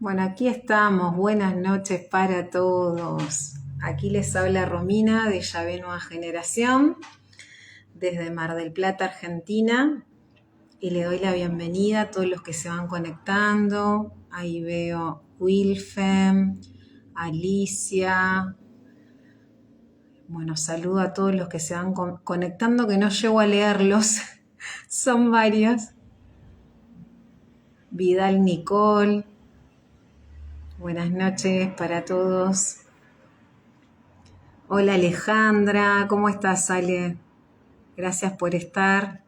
Bueno, aquí estamos. Buenas noches para todos. Aquí les habla Romina de Llave Nueva Generación, desde Mar del Plata, Argentina, y le doy la bienvenida a todos los que se van conectando. Ahí veo Wilfem, Alicia. Bueno, saludo a todos los que se van conectando, que no llego a leerlos. Son varios. Vidal Nicole. Buenas noches para todos. Hola Alejandra, ¿cómo estás, Ale? Gracias por estar.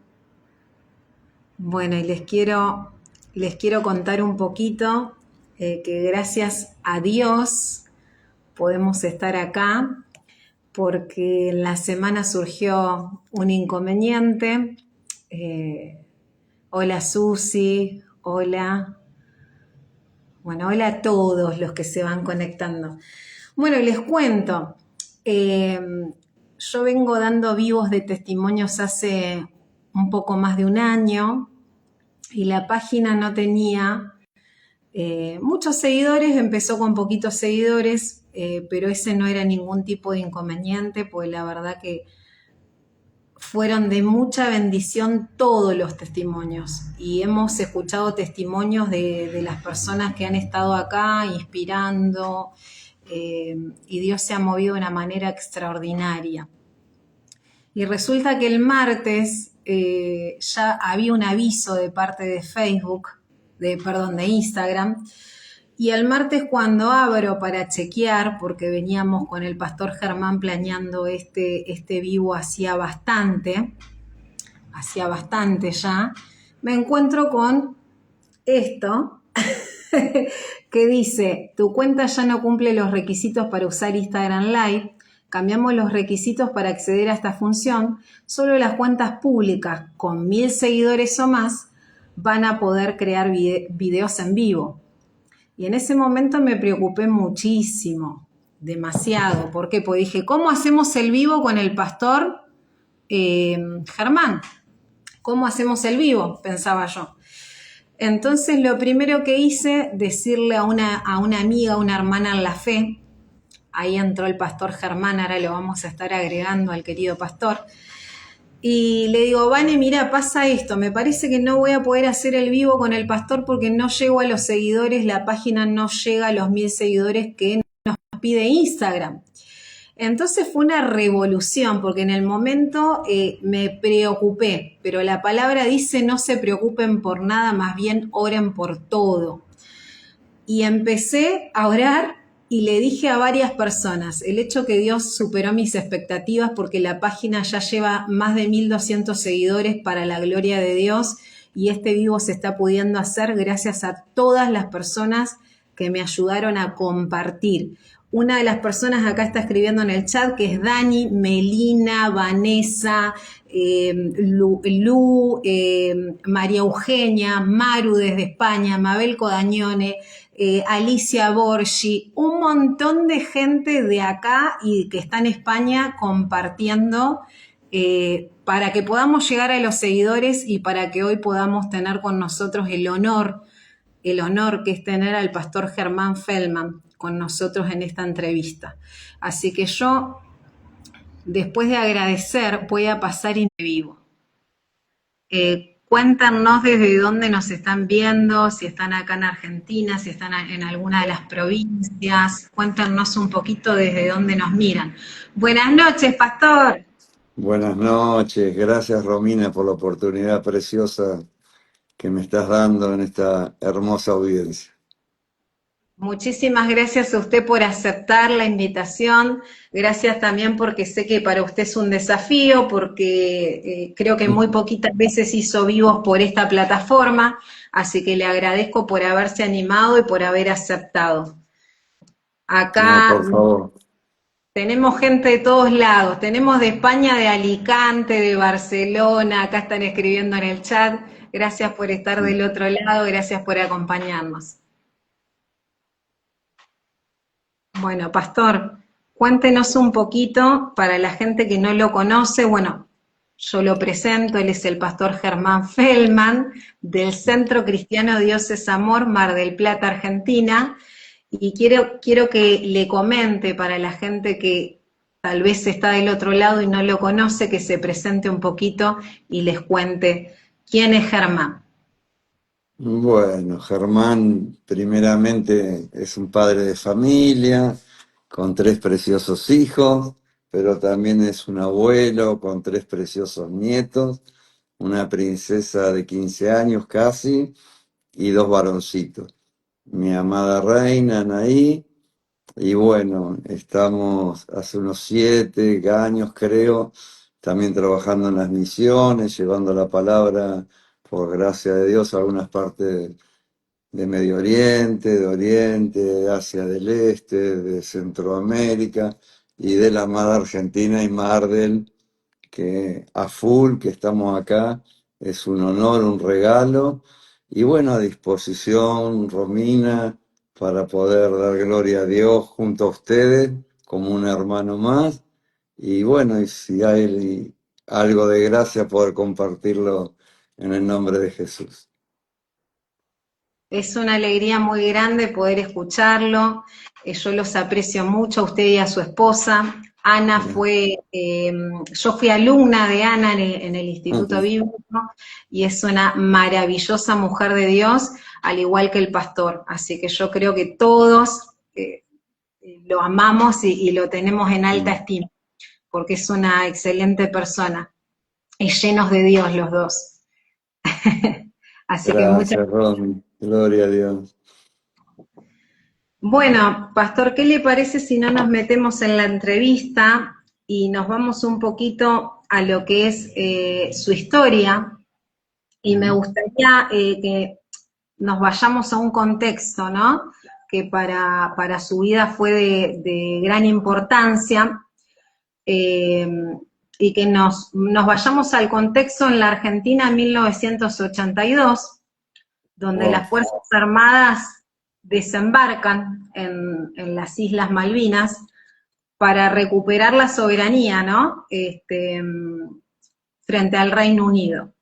Bueno, y les quiero contar un poquito que gracias a Dios podemos estar acá porque en la semana surgió un inconveniente. Hola Susi, hola. Bueno, hola a todos los que se van conectando. Bueno, les cuento. Eh, yo vengo dando vivos de testimonios hace un poco más de un año y la página no tenía muchos seguidores, empezó con poquitos seguidores, pero ese no era ningún tipo de inconveniente, pues la verdad que fueron de mucha bendición todos los testimonios y hemos escuchado testimonios de las personas que han estado acá inspirando, y Dios se ha movido de una manera extraordinaria. Y resulta que el martes ya había un aviso de parte de Facebook, de Instagram, y el martes cuando abro para chequear, porque veníamos con el pastor Germán planeando este vivo hacía bastante ya, me encuentro con esto que dice: tu cuenta ya no cumple los requisitos para usar Instagram Live, cambiamos los requisitos para acceder a esta función, solo las cuentas públicas con 1000 seguidores o más van a poder crear videos en vivo. Y en ese momento me preocupé muchísimo, demasiado. ¿Por qué? Porque dije, ¿cómo hacemos el vivo con el pastor Germán? ¿Cómo hacemos el vivo? Pensaba yo. Entonces lo primero que hice, decirle a una amiga, una hermana en la fe, ahí entró el pastor Germán, ahora lo vamos a estar agregando al querido pastor, y le digo, Vane, mira, pasa esto, me parece que no voy a poder hacer el vivo con el pastor porque no llego a los seguidores, la página no llega a los 1000 seguidores que nos pide Instagram. Entonces fue una revolución, porque en el momento me preocupé, pero la palabra dice no se preocupen por nada, más bien oren por todo. Y empecé a orar y le dije a varias personas, el hecho que Dios superó mis expectativas porque la página ya lleva más de 1200 seguidores para la gloria de Dios y este vivo se está pudiendo hacer gracias a todas las personas que me ayudaron a compartir. Una de las personas acá está escribiendo en el chat, que es Dani, Melina, Vanessa, Lu, María Eugenia, Maru desde España, Mabel Codañone, Alicia Borgi, un montón de gente de acá y que está en España compartiendo, para que podamos llegar a los seguidores y para que hoy podamos tener con nosotros el honor que es tener al pastor Germán Feldman con nosotros en esta entrevista. Así que yo, después de agradecer, voy a pasar en vivo. Cuéntanos desde dónde nos están viendo, si están acá en Argentina, si están en alguna de las provincias. Cuéntanos un poquito desde dónde nos miran. Buenas noches, pastor. Buenas noches, gracias Romina por la oportunidad preciosa que me estás dando en esta hermosa audiencia. Muchísimas gracias a usted por aceptar la invitación. Gracias también porque sé que para usted es un desafío, porque creo que muy poquitas veces hizo vivos por esta plataforma, así que le agradezco por haberse animado y por haber aceptado. No, Acá por favor. tenemos gente de todos lados, tenemos de España, de Alicante, de Barcelona, acá están escribiendo en el chat. Gracias por estar del otro lado, gracias por acompañarnos. Bueno, pastor, cuéntenos un poquito para la gente que no lo conoce. Bueno, Yo lo presento, él es el pastor Germán Feldman del Centro Cristiano Dios es Amor, Mar del Plata, Argentina, y quiero que le comente para la gente que tal vez está del otro lado y no lo conoce, que se presente un poquito y les cuente quién es Germán. Bueno, Germán primeramente es un padre de familia con tres preciosos hijos, pero también es un abuelo con tres preciosos nietos, una princesa de 15 años casi y dos varoncitos. Mi amada reina, Anaí, y bueno, estamos hace unos 7 años, creo, también trabajando en las misiones, llevando la palabra, por gracia de Dios, a algunas partes de Medio Oriente, de Oriente, de Asia del Este, de Centroamérica y de la amada Argentina y Mar del que a full, que estamos acá, es un honor, un regalo, y bueno, a disposición, Romina, para poder dar gloria a Dios junto a ustedes, como un hermano más, y bueno, y si hay algo de gracia, poder compartirlo en el nombre de Jesús. Es una alegría muy grande poder escucharlo. Yo los aprecio mucho a usted y a su esposa. Ana yo fui alumna de Ana en el Instituto Bíblico y es una maravillosa mujer de Dios, al igual que el pastor. Así que yo creo que todos lo amamos y lo tenemos en alta estima, porque es una excelente persona y llenos de Dios los dos. Así que muchas. Gracias, Romy. Gloria a Dios. Bueno, Pastor, ¿qué le parece si no nos metemos en la entrevista y nos vamos un poquito a lo que es su historia? Y me gustaría que nos vayamos a un contexto, ¿no? Que para su vida fue de gran importancia, eh, y que nos vayamos al contexto en la Argentina en 1982, donde Wow. las Fuerzas Armadas desembarcan en las Islas Malvinas para recuperar la soberanía, ¿no? Frente al Reino Unido.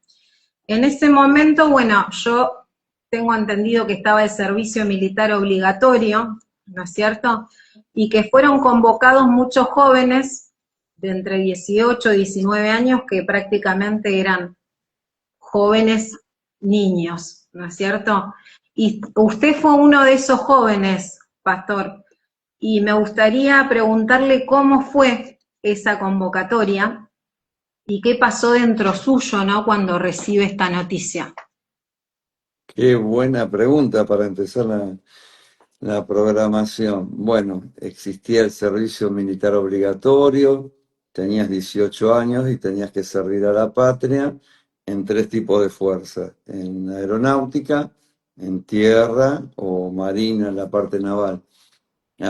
En ese momento, bueno, yo tengo entendido que estaba el servicio militar obligatorio, ¿no es cierto? Y que fueron convocados muchos jóvenes de entre 18 y 19 años que prácticamente eran jóvenes niños, ¿no es cierto? Y usted fue uno de esos jóvenes, pastor, y me gustaría preguntarle cómo fue esa convocatoria y qué pasó dentro suyo, ¿no? Cuando recibe esta noticia. Qué buena pregunta para empezar la programación. Bueno, existía el servicio militar obligatorio, tenías 18 años y tenías que servir a la patria en tres tipos de fuerzas, en aeronáutica, en tierra o marina, en la parte naval.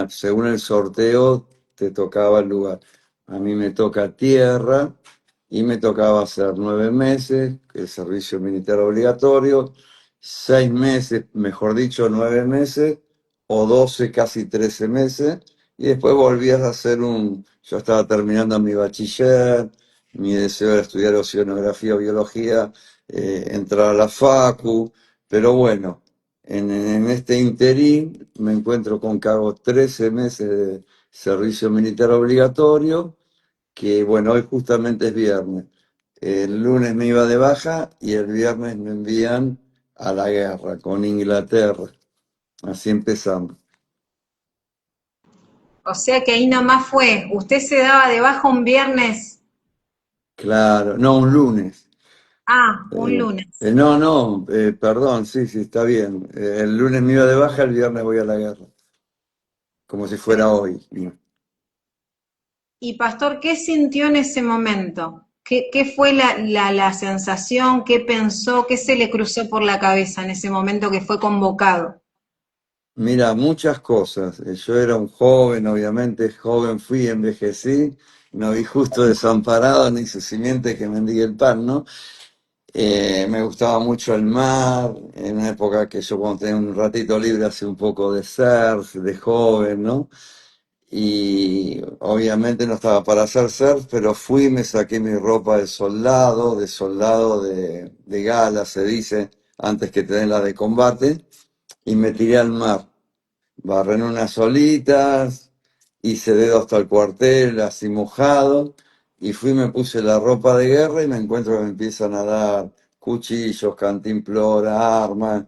Según el sorteo te tocaba el lugar. A mí me toca tierra y me tocaba hacer 9 meses, el servicio militar obligatorio, 6 meses, mejor dicho, 9 meses, o 12, casi 13 meses, y después volvías a hacer yo estaba terminando mi bachiller, mi deseo era estudiar oceanografía o biología, entrar a la Facu, pero bueno. En este interín me encuentro con que hago 13 meses de servicio militar obligatorio, que bueno, hoy justamente es viernes. El lunes me iba de baja y el viernes me envían a la guerra con Inglaterra. Así empezamos. O sea que ahí nomás fue, usted se daba de baja un viernes, Claro, no, un lunes. un lunes. No, no, perdón, sí, sí, está bien. El lunes me iba de baja, el viernes voy a la guerra, como si fuera hoy. Y pastor, ¿qué sintió en ese momento? ¿Qué fue la sensación? ¿Qué pensó? ¿Qué se le cruzó por la cabeza en ese momento que fue convocado? Mira, muchas cosas. Yo era un joven, obviamente, joven fui, envejecí, no vi justo desamparado ni su simiente que mendigue el pan, ¿no? Me gustaba mucho el mar, en una época que yo cuando tenía un ratito libre hacía un poco de surf, de joven, ¿no? y obviamente no estaba para hacer surf, pero fui, me saqué mi ropa de soldado de gala, se dice, antes que tener la de combate, y me tiré al mar. Barré en unas olitas, hice dedo hasta el cuartel, así mojado, y fui, me puse la ropa de guerra y me encuentro que me empiezan a dar cuchillos, cantimplora, armas.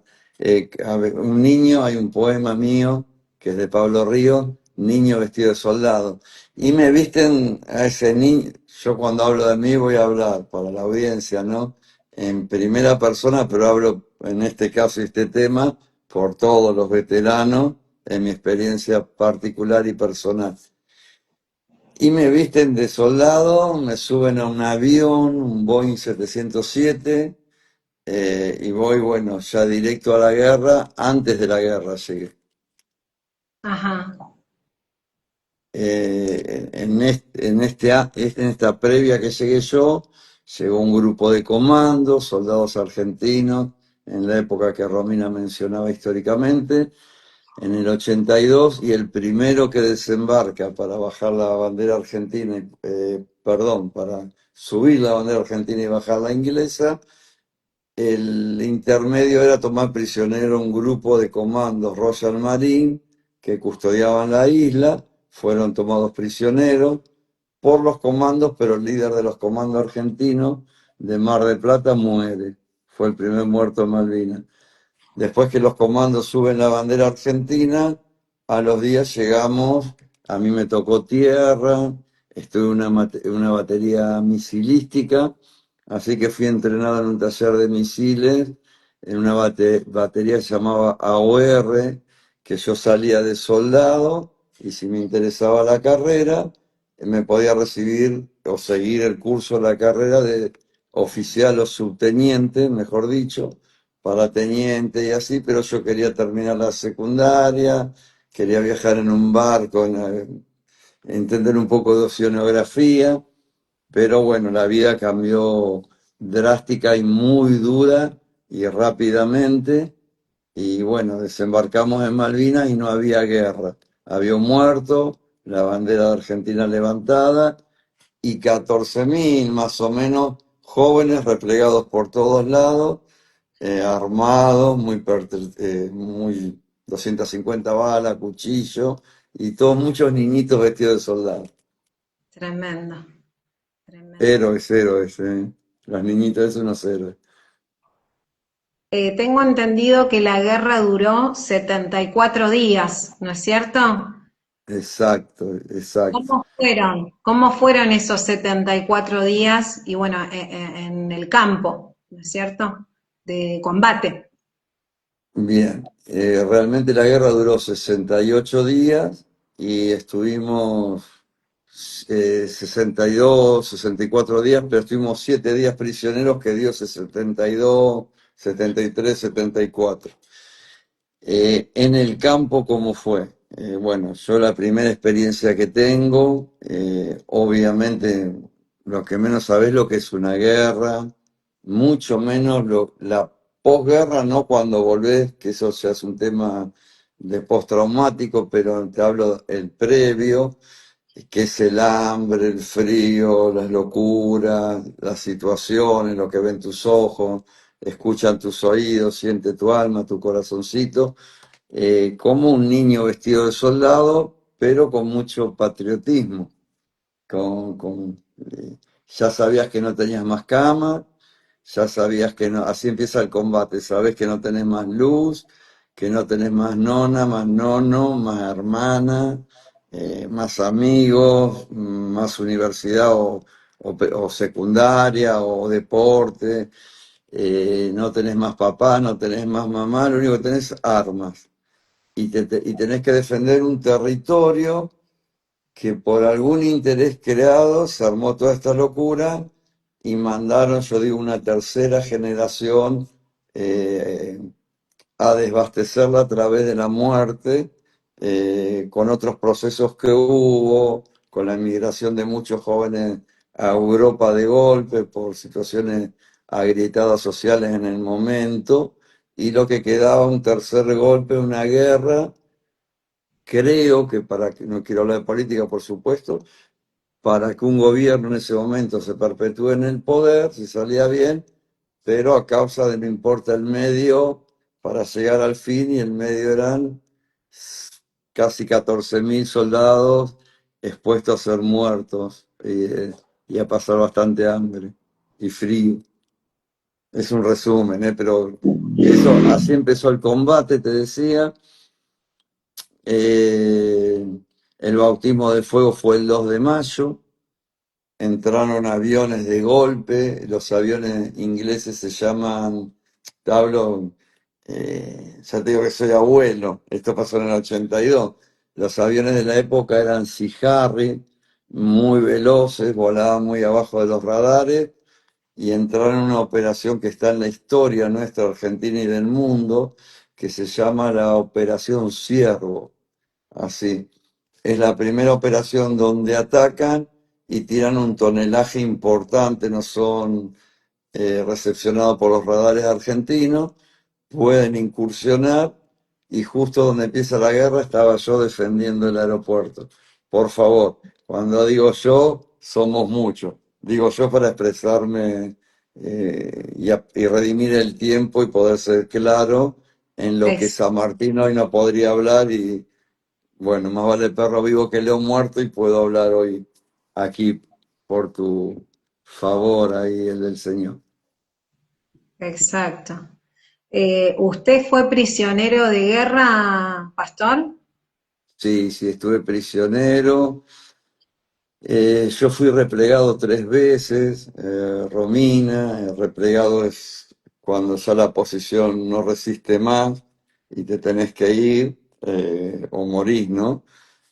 A ver, un niño, hay un poema mío que es de Pablo Río, Niño vestido de soldado. Y me visten a ese niño, yo cuando hablo de mí voy a hablar para la audiencia, ¿no? En primera persona, pero hablo en este caso y este tema por todos los veteranos en mi experiencia particular y personal. Y me visten de soldado, me suben a un avión, un Boeing 707, y voy, bueno, ya directo a la guerra, antes de la guerra llegué. Ajá. En esta previa que llegué yo, llegó un grupo de comandos, soldados argentinos, en la época que Romina mencionaba históricamente, en el 82, y el primero que desembarca para bajar la bandera argentina, perdón, para subir la bandera argentina y bajar la inglesa, el intermedio era tomar prisionero un grupo de comandos Royal Marine que custodiaban la isla, fueron tomados prisioneros por los comandos, pero el líder de los comandos argentinos de Mar del Plata muere, fue el primer muerto en Malvinas. Después que los comandos suben la bandera argentina, a los días llegamos, a mí me tocó tierra, estuve en una batería misilística, así que fui entrenado en un taller de misiles, en una batería que se llamaba AOR, que yo salía de soldado y si me interesaba la carrera, me podía recibir o seguir el curso de la carrera de oficial o subteniente, mejor dicho, para teniente y así, pero yo quería terminar la secundaria, quería viajar en un barco, entender un poco de oceanografía, pero bueno, la vida cambió drástica y muy dura y rápidamente, y bueno, desembarcamos en Malvinas y no había guerra. Había un muerto, la bandera de Argentina levantada y 14.000 más o menos jóvenes replegados por todos lados, armados, muy 250 balas, cuchillo, y todos muchos niñitos vestidos de soldado. Tremendo, tremendo. Héroes, Los niñitos esos unos héroes. Tengo entendido que la guerra duró 74 días, ¿no es cierto? Exacto, exacto. ¿Cómo fueron esos 74 días y bueno, en el campo, ¿no es cierto? De combate. Bien, realmente la guerra duró 68 días y estuvimos 62, 64 días, pero estuvimos 7 días prisioneros que dio 72, 73, 74. En el campo, ¿cómo fue? Bueno, yo la primera experiencia que tengo, obviamente lo que menos sabés lo que es una guerra, mucho menos la posguerra, no cuando volvés, que eso ya es un tema de postraumático, pero te hablo el previo, que es el hambre, el frío, las locuras, las situaciones, lo que ven tus ojos, escuchan tus oídos, siente tu alma, tu corazoncito, como un niño vestido de soldado, pero con mucho patriotismo. Ya sabías que no tenías más cama, ya sabías que no, así empieza el combate, sabes que no tenés más luz, que no tenés más nona, más nono, más hermana, más amigos, más universidad o secundaria o deporte, no tenés más papá, no tenés más mamá, lo único que tenés es armas y tenés que defender un territorio que por algún interés creado se armó toda esta locura y mandaron, yo digo, una tercera generación eh, a desbastecerla a través de la muerte, con otros procesos que hubo, con la inmigración de muchos jóvenes a Europa de golpe por situaciones agrietadas sociales en el momento, y lo que quedaba un tercer golpe, una guerra creo que para que, no quiero hablar de política, por supuesto, para que un gobierno en ese momento se perpetúe en el poder, si salía bien, pero a causa de no importa el medio para llegar al fin, y el medio eran casi 14.000 soldados expuestos a ser muertos y a pasar bastante hambre y frío. Es un resumen, pero eso, así empezó el combate, te decía. Eh, el bautismo de fuego fue el 2 de mayo. Entraron aviones de golpe, los aviones ingleses se llaman, te hablo, ya te digo que soy abuelo, esto pasó en el 82. Los aviones de la época eran Sea Harry, muy veloces, volaban muy abajo de los radares y entraron en una operación que está en la historia nuestra argentina y del mundo, que se llama la Operación Ciervo, así. Es la primera operación donde atacan y tiran un tonelaje importante, no son recepcionados por los radares argentinos, pueden incursionar y justo donde empieza la guerra estaba yo defendiendo el aeropuerto. Por favor, cuando digo yo, somos muchos. Digo yo para expresarme y redimir el tiempo y poder ser claro en lo que Es, San Martín hoy no podría hablar y bueno, más vale perro vivo que león muerto y puedo hablar hoy aquí por tu favor ahí, el del Señor. exacto. ¿Usted fue prisionero de guerra, pastor? Sí, sí, estuve prisionero. Yo fui replegado 3 veces, Romina. Replegado es cuando ya la posición no resiste más y te tenés que ir o morís, ¿no?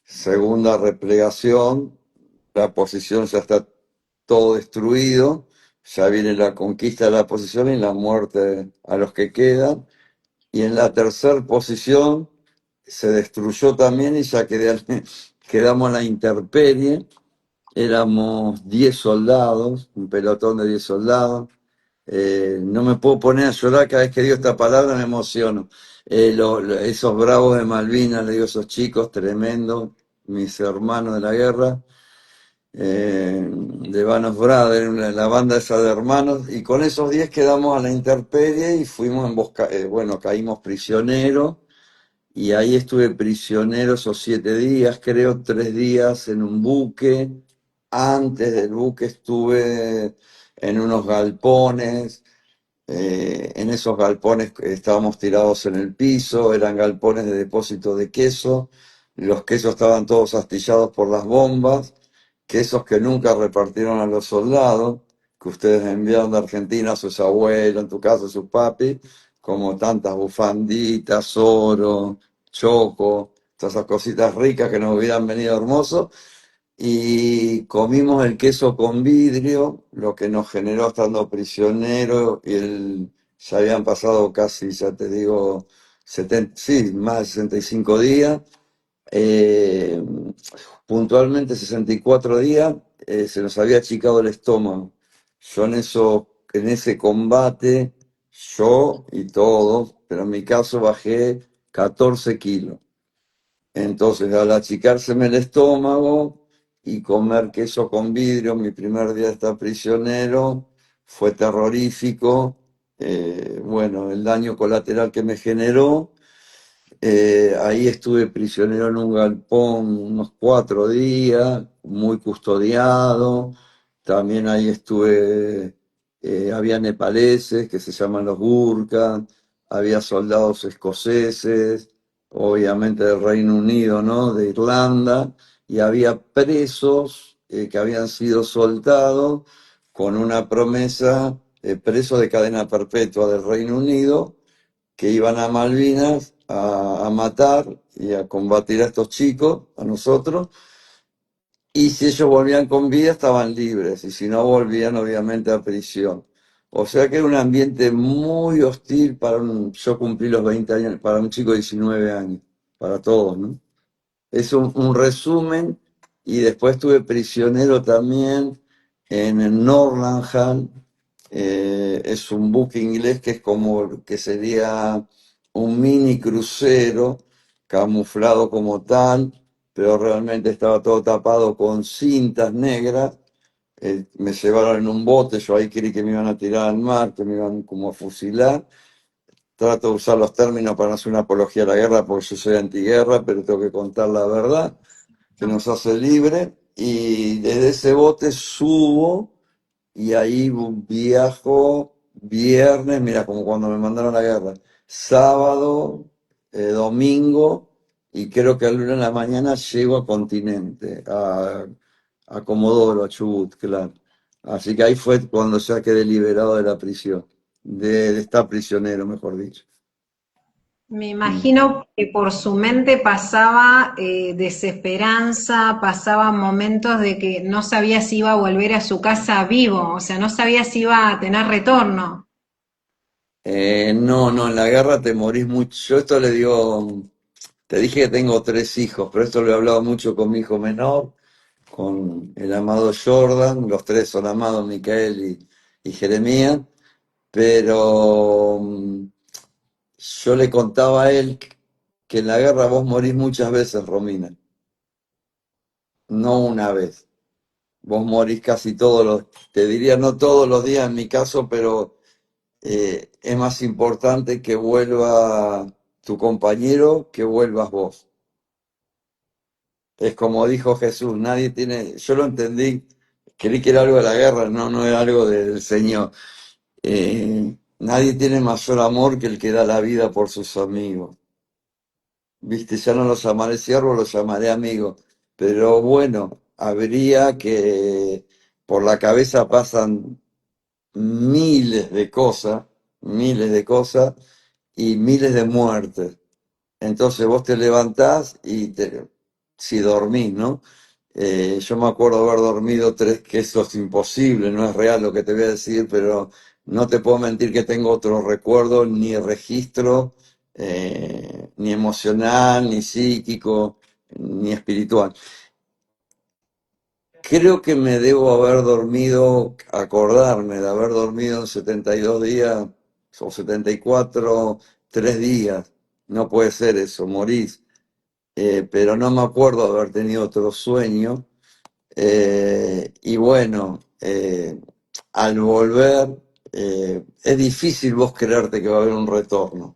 Segunda replegación, la posición ya está todo destruido, ya viene la conquista de la posición y la muerte a los que quedan. Y en la tercera posición se destruyó también y ya quedamos en la intemperie. Éramos 10 soldados, un pelotón de 10 soldados. No me puedo poner a llorar cada vez que digo esta palabra, me emociono. Esos bravos de Malvinas, le digo, esos chicos tremendos, mis hermanos de la guerra, de Vanos Brothers, la banda esa de hermanos, y con esos 10 quedamos a la intemperie y fuimos bueno, caímos prisioneros, y ahí estuve prisionero esos 7 días, creo, 3 días en un buque. Antes del buque estuve en unos galpones. En esos galpones estábamos tirados en el piso, eran galpones de depósito de queso. Los quesos estaban todos astillados por las bombas, quesos que nunca repartieron a los soldados, que ustedes enviaron de Argentina a sus abuelos, en tu caso a sus papis, como tantas bufanditas, oro, choco, todas esas cositas ricas que nos hubieran venido hermosos. Y comimos el queso con vidrio, lo que nos generó estando prisioneros, ya habían pasado casi, ya te digo, 70, sí, más de 65 días. eh, Puntualmente 64 días, se nos había achicado el estómago. Yo en ese combate, yo y todos, pero en mi caso bajé 14 kilos. Entonces, al achicárseme el estómago y comer queso con vidrio, mi primer día de estar prisionero fue terrorífico. Bueno, el daño colateral que me generó. Ahí estuve prisionero en un galpón unos 4 días, muy custodiado. También ahí estuve, había nepaleses que se llaman los Gurkhas, había soldados escoceses, obviamente del Reino Unido, ¿no? De Irlanda, y había presos que habían sido soltados con una promesa, presos de cadena perpetua del Reino Unido que iban a Malvinas a matar y a combatir a estos chicos, a nosotros, y si ellos volvían con vida estaban libres, y si no volvían obviamente a prisión. O sea que era un ambiente muy hostil yo cumplí los 20 años, para un chico de 19 años, para todos, ¿no? Es un resumen, y después estuve prisionero también en el Norlandham. Es un buque inglés que es como que sería un mini crucero, camuflado como tal, pero realmente estaba todo tapado con cintas negras. Me llevaron en un bote, yo ahí creí que me iban a tirar al mar, que me iban como a fusilar. Trato de usar los términos para no hacer una apología a la guerra, porque yo soy antiguerra, pero tengo que contar la verdad, que nos hace libre. Y desde ese bote subo y ahí viajo viernes, mira, como cuando me mandaron a la guerra, sábado, domingo, y creo que al lunes en la mañana llego a Continente, a Comodoro, a Chubut, claro. Así que ahí fue cuando ya quedé liberado de la prisión, de estar prisionero, mejor dicho. Me Mm. imagino que por su mente pasaba desesperanza, pasaba momentos de que no sabía si iba a volver a su casa vivo, o sea, no sabía si iba a tener retorno. No, no, en la guerra te morís mucho. Yo esto le digo, te dije que tengo tres hijos, pero esto lo he hablado mucho con mi hijo menor, con el amado Jordan, los tres son amados, Micael y Jeremías, pero yo le contaba a él que en la guerra vos morís muchas veces, Romina, no una vez. Vos morís casi todos los, te diría no todos los días en mi caso, pero es más importante que vuelva tu compañero que vuelvas vos. Es como dijo Jesús, nadie tiene, yo lo entendí, creí que era algo de la guerra, no, no era algo del Señor. Nadie tiene mayor amor que el que da la vida por sus amigos. Viste, ya no los llamaré siervos, los llamaré amigos. Pero bueno, habría que, por la cabeza pasan miles de cosas y miles de muertes. Entonces vos te levantás y si dormís, ¿no? Yo me acuerdo haber dormido tres, que eso es imposible, no es real lo que te voy a decir, pero no te puedo mentir que tengo otro recuerdo, ni registro, ni emocional, ni psíquico, ni espiritual. Creo que me debo haber dormido, acordarme de haber dormido en 72 días o 74, 3 días. No puede ser eso, morís. Pero no me acuerdo de haber tenido otro sueño. Y bueno, al volver, es difícil vos creerte que va a haber un retorno,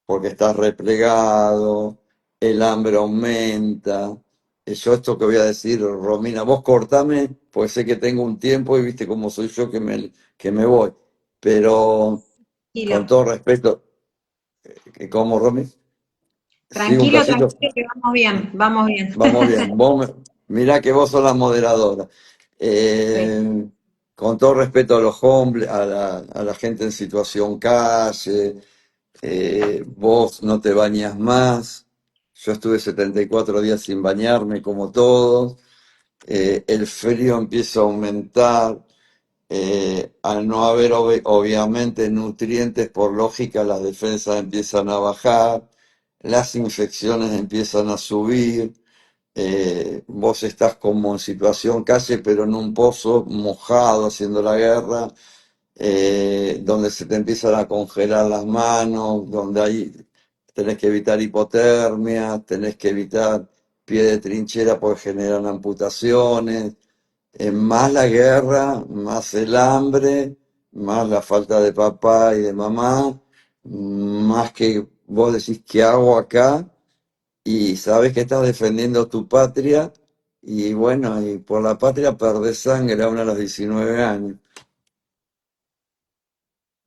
porque estás replegado, el hambre aumenta. Yo esto que voy a decir, Romina, vos cortame, pues sé que tengo un tiempo y viste cómo soy yo que me voy. Pero con Tranquilo, todo respeto, ¿cómo, Romy? Sigo un tranquilo, cachito. tranquilo, que vamos bien, vamos bien. Vamos bien, mirá que vos sos la moderadora. Sí. Eh, con todo respeto a los hombres, a la gente en situación calle, vos no te bañas más. Yo estuve 74 días sin bañarme como todos. El frío empieza a aumentar. Al no haber obviamente nutrientes, por lógica las defensas empiezan a bajar, las infecciones empiezan a subir. Vos estás como en situación calle, pero en un pozo mojado haciendo la guerra, donde se te empiezan a congelar las manos, donde ahí tenés que evitar hipotermia, tenés que evitar pie de trinchera porque generan amputaciones, más la guerra, más el hambre, más la falta de papá y de mamá, más que vos decís, ¿qué hago acá? Y sabes que estás defendiendo tu patria y bueno, y por la patria perdés sangre aún a los 19 años.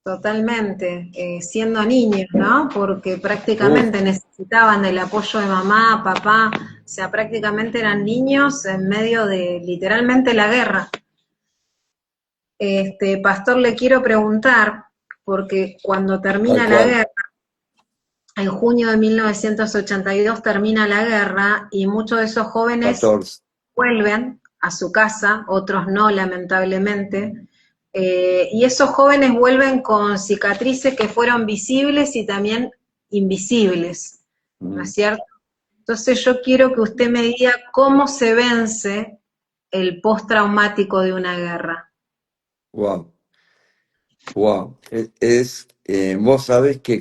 Totalmente, siendo niños, ¿no? Porque Uf, prácticamente necesitaban del apoyo de mamá, papá, o sea, prácticamente eran niños en medio de literalmente la guerra. Pastor, le quiero preguntar, porque cuando tal termina la cual. guerra, en junio de 1982 termina la guerra y muchos de esos jóvenes 14. vuelven a su casa, otros no, lamentablemente. Y esos jóvenes vuelven con cicatrices que fueron visibles y también invisibles, ¿no es cierto? Entonces yo quiero que usted me diga cómo se vence el postraumático de una guerra. Wow, wow. Vos sabés que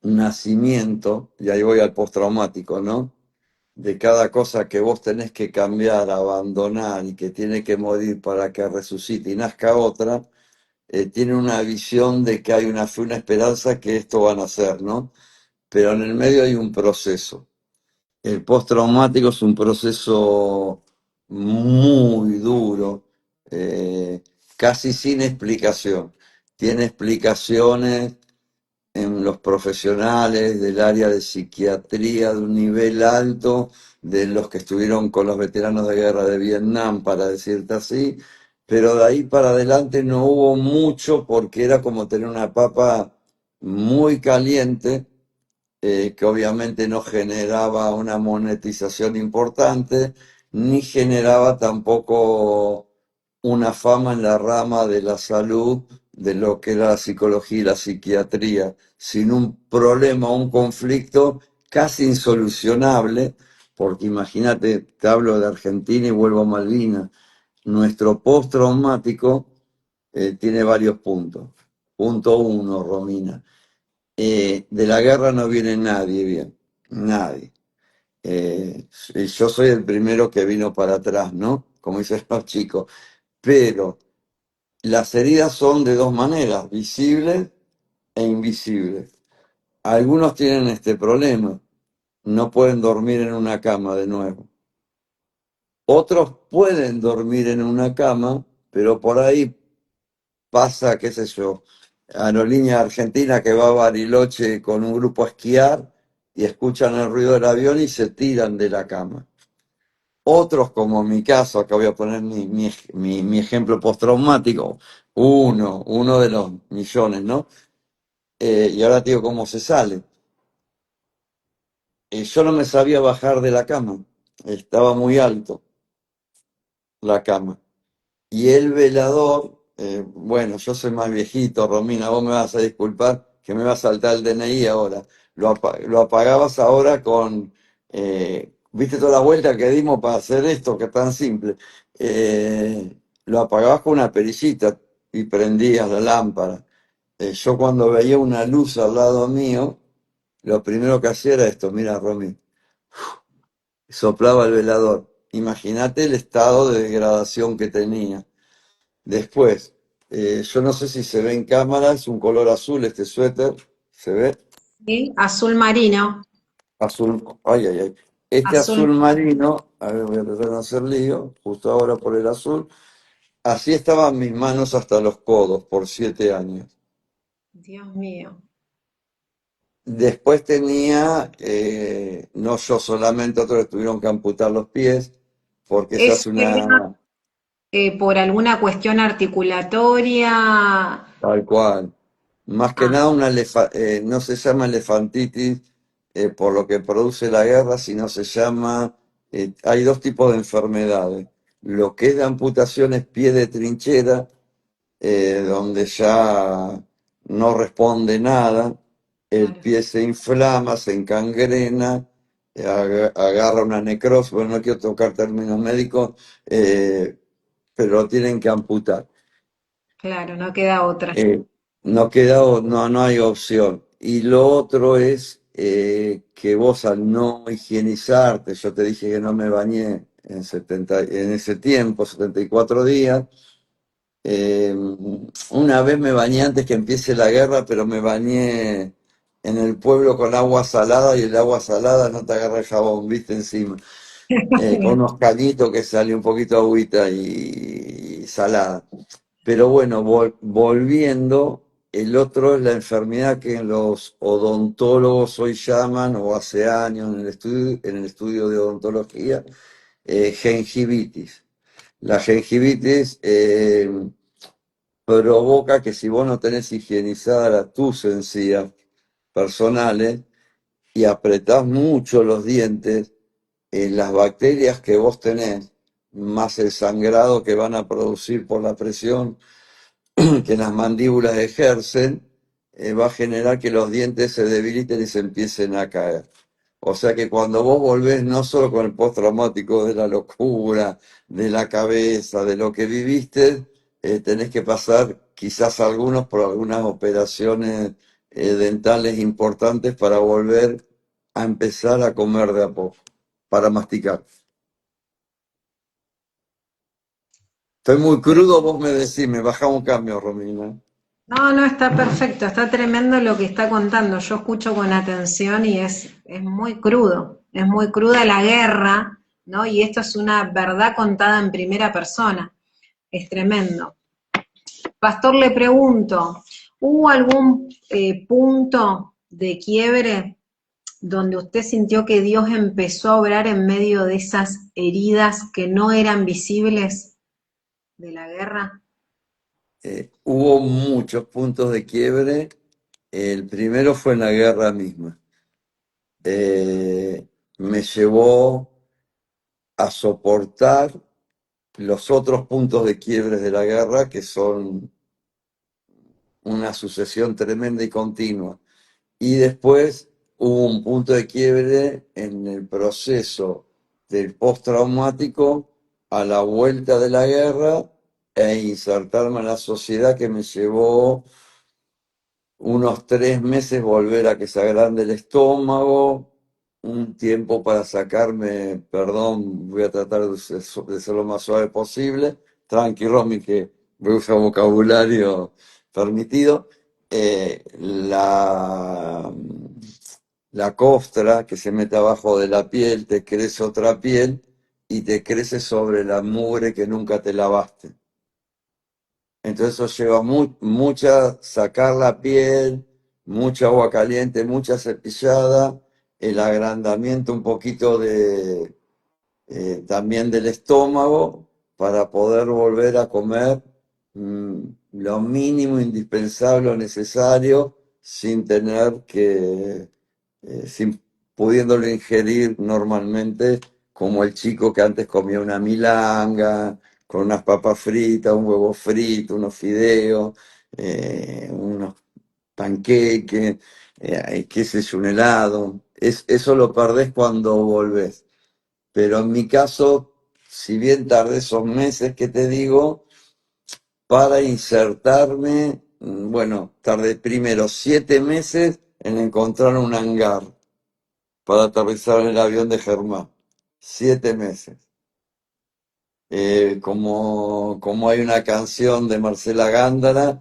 nacimiento, y ahí voy al postraumático, ¿no? De cada cosa que vos tenés que cambiar, abandonar y que tiene que morir para que resucite y nazca otra, tiene una visión de que hay una fe, una esperanza que esto va a nacer, ¿no? Pero en el medio hay un proceso. El postraumático es un proceso muy duro, casi sin explicación. Tiene explicaciones en los profesionales del área de psiquiatría de un nivel alto, de los que estuvieron con los veteranos de guerra de Vietnam, para decirte así, pero de ahí para adelante no hubo mucho porque era como tener una papa muy caliente, que obviamente no generaba una monetización importante, ni generaba tampoco una fama en la rama de la salud, de lo que era la psicología y la psiquiatría, sin un problema, un conflicto casi insolucionable, porque imagínate, te hablo de Argentina y vuelvo a Malvinas, nuestro postraumático tiene varios puntos. Punto uno, Romina, de la guerra no viene nadie bien, nadie. Yo soy el primero que vino para atrás, ¿no? Como dicen los chicos. Pero las heridas son de dos maneras, visibles e invisibles. Algunos tienen este problema, no pueden dormir en una cama de nuevo. Otros pueden dormir en una cama, pero por ahí pasa, qué sé yo, aerolínea argentina que va a Bariloche con un grupo a esquiar y escuchan el ruido del avión y se tiran de la cama. Otros, como en mi caso, acá voy a poner mi ejemplo postraumático, uno de los millones, ¿no? Y ahora te digo cómo se sale. Yo no me sabía bajar de la cama, estaba muy alto la cama. Y el velador, bueno, yo soy más viejito, Romina, vos me vas a disculpar que me va a saltar el DNI ahora. Lo apagabas ahora con, viste toda la vuelta que dimos para hacer esto, que es tan simple. Lo apagabas con una perillita y prendías la lámpara. Yo cuando veía una luz al lado mío, lo primero que hacía era esto, mira, Romy, soplaba el velador. Imagínate el estado de degradación que tenía. Después, yo no sé si se ve en cámara, es un color azul este suéter, ¿se ve? ¿Sí? Azul marino. Azul, ay, ay, ay. Este Azul, azul marino, a ver, voy a tratar de no hacer lío, justo ahora por el azul. Así estaban mis manos hasta los codos por 7 años. Dios mío. Después tenía, no yo solamente, otros que tuvieron que amputar los pies, porque se ¿Eso hace era una, por alguna cuestión articulatoria? tal cual. Más que Ah, nada no se llama elefantitis por lo que produce la guerra, sino se llama, hay dos tipos de enfermedades. Lo que es de amputación es pie de trinchera, donde ya no responde nada, el claro, pie se inflama, se encangrena, agarra una necrosis, bueno, no quiero tocar términos médicos, pero lo tienen que amputar. claro, no queda otra. No queda, no hay opción. Y lo otro es que vos al no higienizarte, yo te dije que no me bañé en ese tiempo, 74 días. Una vez me bañé antes que empiece la guerra, pero me bañé en el pueblo con agua salada y el agua salada no te agarra el jabón, viste, encima. Con unos cañitos que sale un poquito de agüita y salada. Pero bueno, volviendo, el otro es la enfermedad que los odontólogos hoy llaman, o hace años en el estudio de odontología, gingivitis. La gingivitis provoca que si vos no tenés higienizadas tus encías personales y apretás mucho los dientes, las bacterias que vos tenés, más el sangrado que van a producir por la presión que las mandíbulas ejercen, va a generar que los dientes se debiliten y se empiecen a caer. O sea que cuando vos volvés no solo con el postraumático de la locura, de la cabeza, de lo que viviste, tenés que pasar quizás algunos por algunas operaciones dentales importantes para volver a empezar a comer de a poco, para masticar. Estoy muy crudo, vos me decís, me baja un cambio, Romina. No, no, está perfecto, está tremendo lo que está contando. Yo escucho con atención y es muy crudo, es muy cruda la guerra, ¿no? Y esto es una verdad contada en primera persona. Es tremendo. Pastor, le pregunto, ¿hubo algún punto de quiebre donde usted sintió que Dios empezó a obrar en medio de esas heridas que no eran visibles de la guerra? Hubo muchos puntos de quiebre. El primero fue en la guerra misma. Me llevó a soportar los otros puntos de quiebre de la guerra, que son una sucesión tremenda y continua. Y después hubo un punto de quiebre en el proceso del postraumático a la vuelta de la guerra e insertarme en la sociedad, que me llevó unos 3 meses volver a que se agrande el estómago, un tiempo para sacarme, perdón, voy a tratar de ser lo más suave posible, tranqui Romy, que voy a usar vocabulario permitido, la costra que se mete abajo de la piel, te crece otra piel y te crece sobre la mugre que nunca te lavaste. Entonces eso lleva mucha, sacar la piel, mucha agua caliente, mucha cepillada, el agrandamiento un poquito también del estómago para poder volver a comer mm, lo mínimo indispensable o necesario sin tener sin pudiéndolo ingerir normalmente, como el chico que antes comía una milanga, con unas papas fritas, un huevo frito, unos fideos, unos panqueques, qué sé yo, un helado. Eso lo perdés cuando volvés. Pero en mi caso, si bien tardé esos meses que te digo, para insertarme, bueno, tardé primero 7 meses en encontrar un hangar para aterrizar en el avión de Germán. 7 meses. Como hay una canción de Marcela Gándara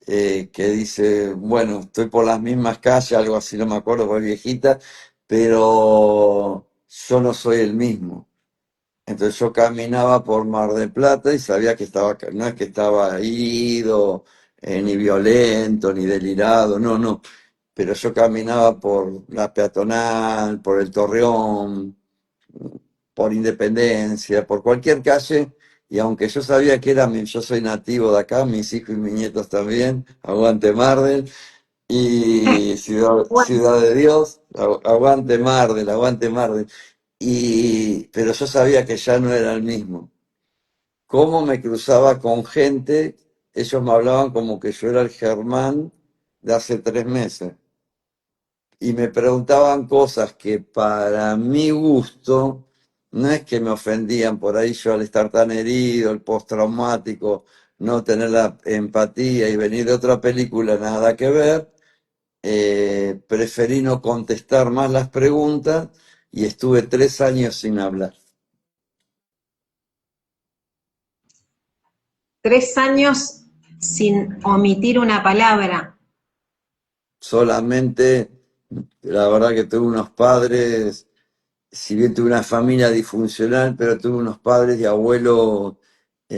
que dice, bueno, estoy por las mismas calles, algo así, no me acuerdo, fue viejita, pero yo no soy el mismo. Entonces yo caminaba por Mar del Plata y sabía que estaba, no es que estaba ido, ni violento, ni delirado, no, no. Pero yo caminaba por la peatonal, por el Torreón, por Independencia, por cualquier calle, y aunque yo sabía que yo soy nativo de acá, mis hijos y mis nietos también, aguante Mardel, y Bueno, Ciudad de Dios, aguante Mardel, aguante Mardel. Pero yo sabía que ya no era el mismo. Cómo me cruzaba con gente, ellos me hablaban como que yo era el Germán de hace 3 meses. Y me preguntaban cosas que para mi gusto, no es que me ofendían por ahí yo al estar tan herido, el postraumático, no tener la empatía y venir de otra película, nada que ver. Preferí no contestar más las preguntas y estuve 3 años sin hablar. 3 años sin omitir una palabra. Solamente, la verdad que tuve unos padres, si bien tuve una familia disfuncional, pero tuve unos padres y abuelos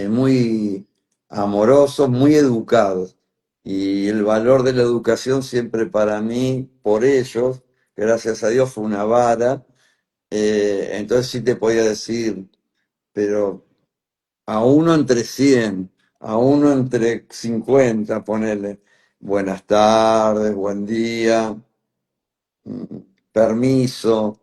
muy amorosos, muy educados. Y el valor de la educación siempre para mí, por ellos, gracias a Dios, fue una vara. Entonces sí te podía decir, pero a uno entre 100, a uno entre 50, ponele. Buenas tardes, buen día, permiso,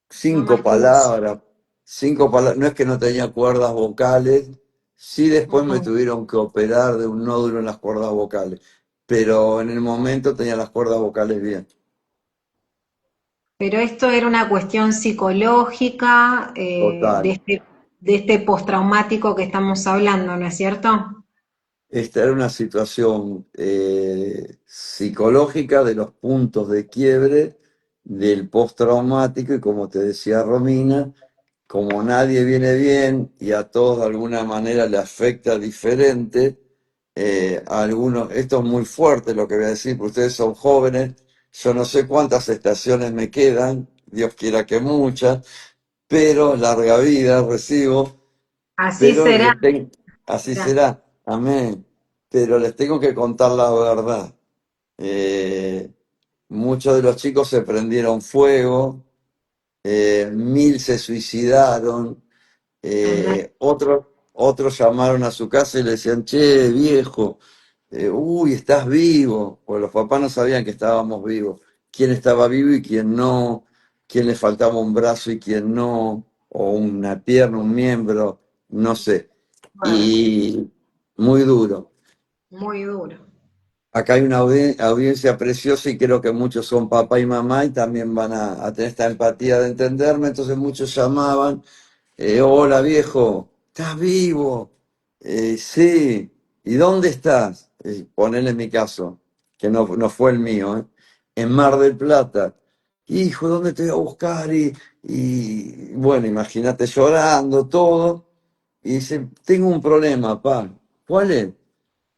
No cinco más que eso. palabras, 5 palabras. No es que no tenía cuerdas vocales, sí después me Ujú. tuvieron que operar de un nódulo en las cuerdas vocales, pero en el momento tenía las cuerdas vocales bien. Pero esto era una cuestión psicológica Total. de este postraumático que estamos hablando, ¿no es cierto? esta era una situación psicológica de los puntos de quiebre del postraumático y como te decía Romina, como nadie viene bien y a todos de alguna manera le afecta diferente, a algunos, esto es muy fuerte lo que voy a decir, porque ustedes son jóvenes, yo no sé cuántas estaciones me quedan, Dios quiera que muchas, pero larga vida recibo, Así pero será. así Será. será, amén, pero les tengo que contar la verdad. Eh, Muchos de los chicos se prendieron fuego, 1000 se suicidaron, Tremendo. otros llamaron a su casa y le decían, che, viejo, uy, estás vivo, pues los papás no sabían que estábamos vivos, quién estaba vivo y quién no, quién le faltaba un brazo y quién no, o una pierna, un miembro, no sé. Fuerte. Y muy duro. Muy duro. Acá hay una audiencia preciosa y creo que muchos son papá y mamá y también van a tener esta empatía de entenderme, entonces muchos llamaban. Hola viejo, ¿estás vivo? Sí, ¿y dónde estás? Ponele en mi caso, que no fue el mío, ¿eh? En Mar del Plata. Hijo, ¿dónde te voy a buscar? Y bueno, imagínate llorando todo. Y dice, tengo un problema, pa. ¿Cuál es?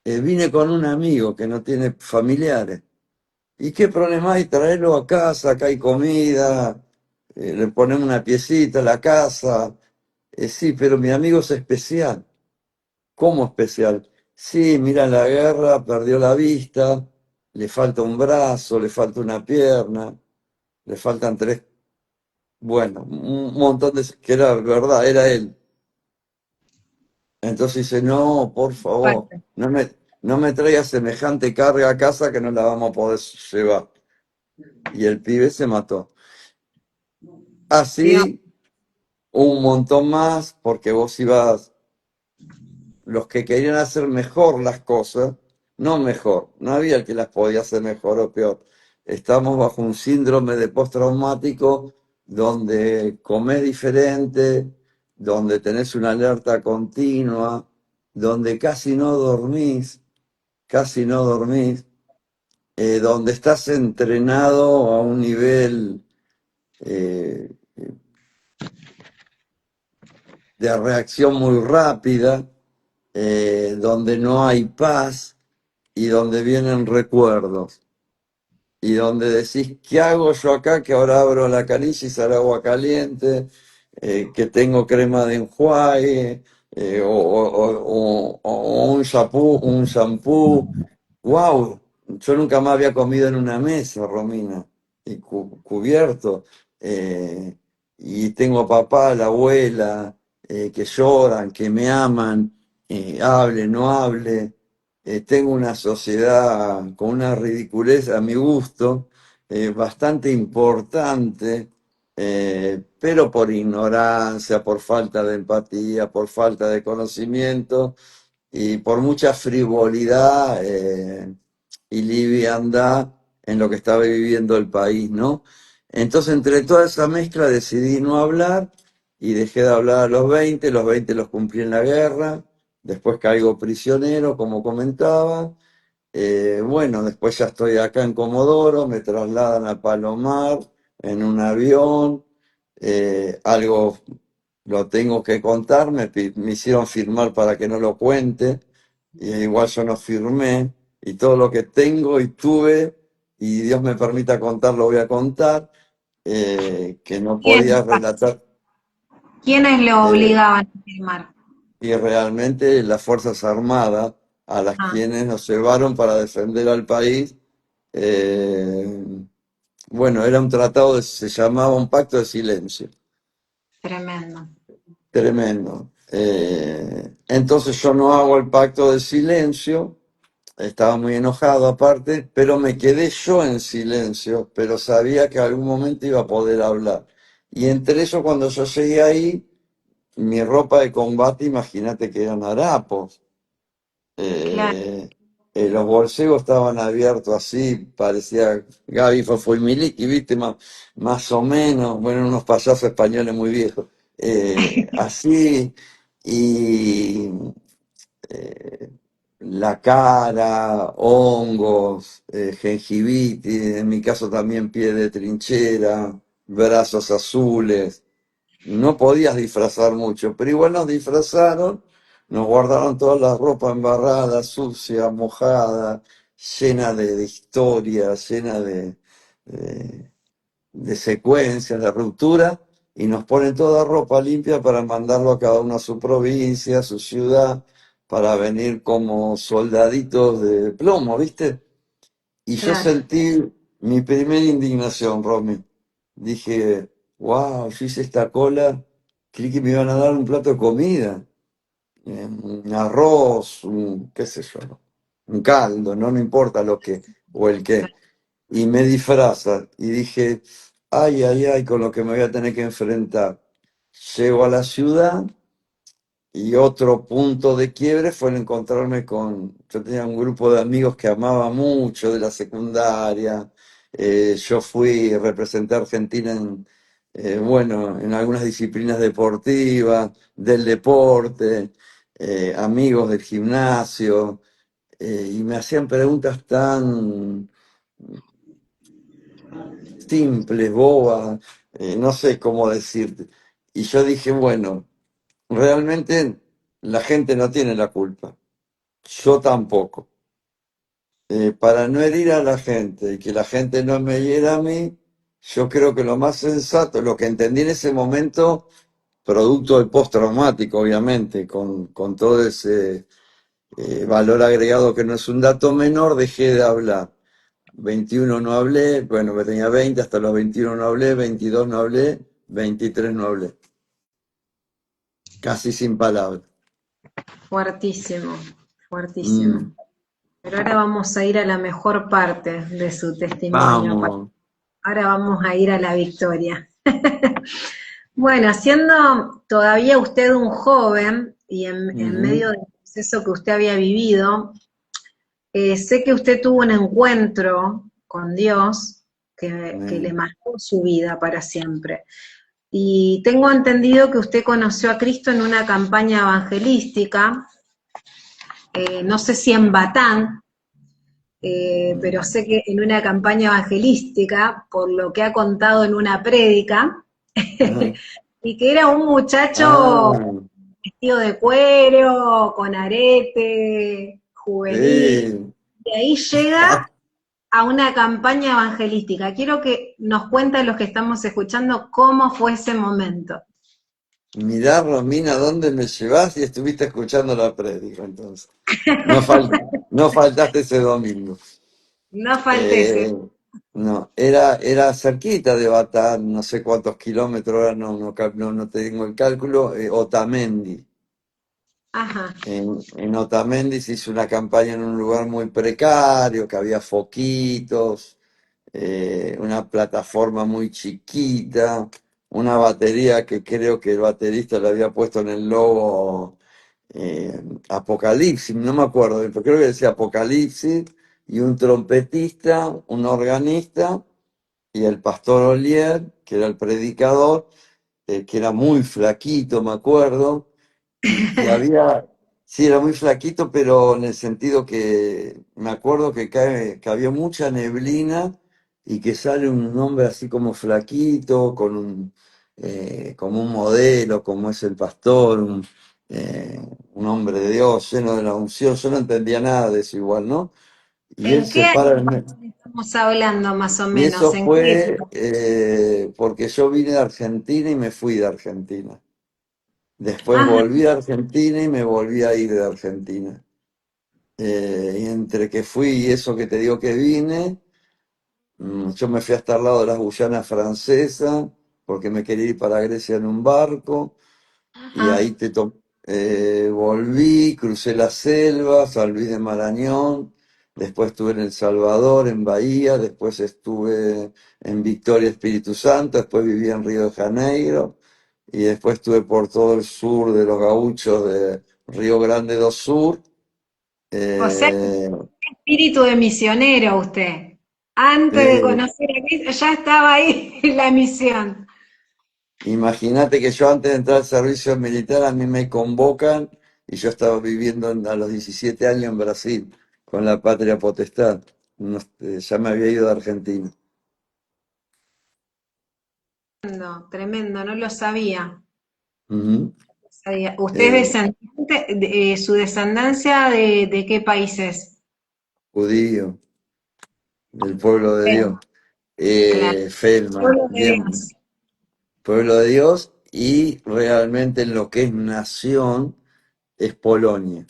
Vine con un amigo que no tiene familiares. ¿Y qué problema hay? Traerlo a casa, acá hay comida, le ponemos una piecita a la casa. Sí, pero mi amigo es especial. ¿Cómo especial? Sí, mira, en la guerra perdió la vista, le falta un brazo, le falta una pierna, le faltan tres, bueno, un montón de... que era verdad, era él. Entonces dice, no, por favor, Fuerte. no me traigas semejante carga a casa que no la vamos a poder llevar. Y el pibe se mató. Dios, Así, un montón más, porque vos ibas los que querían hacer mejor las cosas, no mejor, no había el que las podía hacer mejor o peor. Estamos bajo un síndrome de postraumático donde comés diferente, donde tenés una alerta continua, donde casi no dormís, donde estás entrenado a un nivel eh, de reacción muy rápida, donde no hay paz y donde vienen recuerdos y donde decís, ¿qué hago yo acá que ahora abro la canilla y sale agua caliente? Que tengo crema de enjuague, o un shampoo. ¡Wow! Yo nunca más había comido en una mesa, Romina, y cubierto. eh, y tengo papá, la abuela, que lloran, que me aman, hable, no hable. Tengo una sociedad con una ridiculez a mi gusto, bastante importante, pero por ignorancia, por falta de empatía, por falta de conocimiento y por mucha frivolidad y liviandad en lo que estaba viviendo el país, ¿no? Entonces, entre toda esa mezcla decidí no hablar y dejé de hablar a los 20 los cumplí en la guerra, después caigo prisionero, como comentaba. Bueno, después ya estoy acá en Comodoro, me trasladan a Palomar en un avión, algo lo tengo que contar, me hicieron firmar para que no lo cuente, y igual yo no firmé, y todo lo que tengo y tuve, y Dios me permita contar, lo voy a contar, que no podía ¿quién? relatar, ¿Quiénes lo eh, obligaban a firmar? y realmente las Fuerzas Armadas, a las Ah, quienes nos llevaron para defender al país, eh, bueno, era un tratado, se llamaba un pacto de silencio. tremendo. Tremendo. Entonces yo no hago el pacto de silencio, estaba muy enojado aparte, pero me quedé yo en silencio, pero sabía que algún momento iba a poder hablar. Y entre eso, cuando yo llegué ahí, mi ropa de combate, imagínate que eran harapos. Claro. Eh, los bolsillos estaban abiertos así, parecía Gaby Fafo y Miliki, ¿viste? Más o menos, bueno, unos payasos españoles muy viejos. Así, y la cara, hongos, gingivitis, en mi caso también pie de trinchera, brazos azules. No podías disfrazar mucho, pero igual nos disfrazaron, nos guardaron toda la ropa embarrada, sucia, mojada, llena de historias, llena de, de secuencias, de ruptura, y nos ponen toda ropa limpia para mandarlo a cada uno a su provincia, a su ciudad, para venir como soldaditos de plomo, ¿viste? Y yo Claro, sentí mi primera indignación, Romy. Dije, wow, yo hice esta cola, creí que me iban a dar un plato de comida, un arroz, un, qué sé yo, ¿no? Un caldo, no, no importa lo que, o el qué. Y me disfraza. Y dije, ay, ay, ay, con lo que me voy a tener que enfrentar. Llego a la ciudad. Y otro punto de quiebre fue el encontrarme con, yo tenía un grupo de amigos que amaba mucho de la secundaria, yo fui, representé a Argentina en, bueno, en algunas disciplinas deportivas, del deporte, amigos del gimnasio, y me hacían preguntas tan simples, bobas, no sé cómo decirte. Y yo dije, bueno, realmente la gente no tiene la culpa. Yo tampoco. Para no herir a la gente y que la gente no me hiera a mí, yo creo que lo más sensato, lo que entendí en ese momento, producto del postraumático, obviamente, con todo ese valor agregado que no es un dato menor, dejé de hablar. 21 no hablé, bueno, me tenía 20, hasta los 21 no hablé, 22 no hablé, 23 no hablé, casi sin palabras. fuertísimo, fuertísimo. Mm, Pero ahora vamos a ir a la mejor parte de su testimonio. vamos. Ahora vamos a ir a la victoria. Bueno, siendo todavía usted un joven y en Ujú, medio del proceso que usted había vivido, sé que usted tuvo un encuentro con Dios que le eh, marcó su vida para siempre. Y tengo entendido que usted conoció a Cristo en una campaña evangelística, no sé si en Batán, pero sé que en una campaña evangelística, por lo que ha contado en una prédica, ajá. y que era un muchacho Ah, vestido de cuero, con arete, juvenil, sí. y ahí llega a una campaña evangelística. Quiero que nos cuenten los que estamos escuchando cómo fue ese momento. Mirá, Romina, ¿dónde me llevas? Y estuviste escuchando la prédica, entonces. No faltaste ese domingo. No faltese. Eh, no, era cerquita de Batán, no sé cuántos kilómetros, ahora no tengo el cálculo, Otamendi. Ajá. En Otamendi se hizo una campaña en un lugar muy precario, que había foquitos, una plataforma muy chiquita, una batería que creo que el baterista le había puesto en el logo Apocalipsis, no me acuerdo, pero creo que decía Apocalipsis, y un trompetista, un organista, y el pastor Olier, que era el predicador, que era muy flaquito, me acuerdo, y que había, sí, era muy flaquito, pero en el sentido que me acuerdo que había mucha neblina y que sale un hombre así como flaquito, como un modelo, como es el pastor, un hombre de Dios lleno de la unción. Yo no entendía nada de eso igual, ¿no? Y él ¿En se qué para año en el- estamos hablando más o Y menos? eso ¿En qué fue época? porque yo vine de Argentina y me fui de Argentina. Después Ajá, volví a Argentina y me volví a ir de Argentina. Y entre que fui y eso que te digo que vine, yo me fui hasta el lado de las Guyanas francesas porque me quería ir para Grecia en un barco y ajá. ahí volví, crucé la selva, San Luis de Marañón, después estuve en El Salvador, en Bahía, después estuve en Victoria, Espíritu Santo, después viví en Río de Janeiro y después estuve por todo el sur de los gauchos de Río Grande do Sur. O sea, Eh, espíritu de misionero usted. Antes de eh, conocer a Cristo, ya estaba ahí en la misión. Imagínate que yo antes de entrar al servicio militar a mí me convocan y yo estaba viviendo a los 17 años en Brasil, con la patria potestad. Ya me había ido de Argentina. Tremendo, tremendo, no lo sabía. Ujú. Sabía. ¿Usted es Eh, descendiente, su descendencia de qué países? Judío, del pueblo de Dios. Claro, Feldman, pueblo de bien, Dios. pueblo de Dios, y realmente en lo que es nación es Polonia.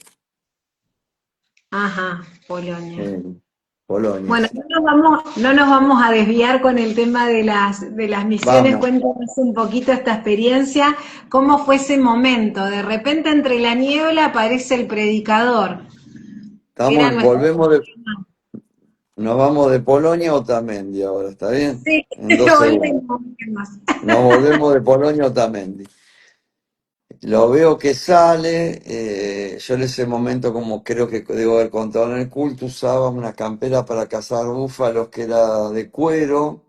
Ajá, Polonia. eh, Polonia, Bueno, sí. no nos vamos a desviar con el tema de las misiones. Vamos, Cuéntanos un poquito esta experiencia. ¿Cómo fue ese momento? De repente entre la niebla aparece el predicador. Era nuestro... volvemos nos vamos de Polonia a Otamendi ahora, ¿está bien? Sí, En 2 segundos. volvemos. Nos volvemos de Polonia a Otamendi. Lo veo que sale, yo en ese momento, como creo que debo haber contado en el culto, usaba una campera para cazar búfalos que era de cuero,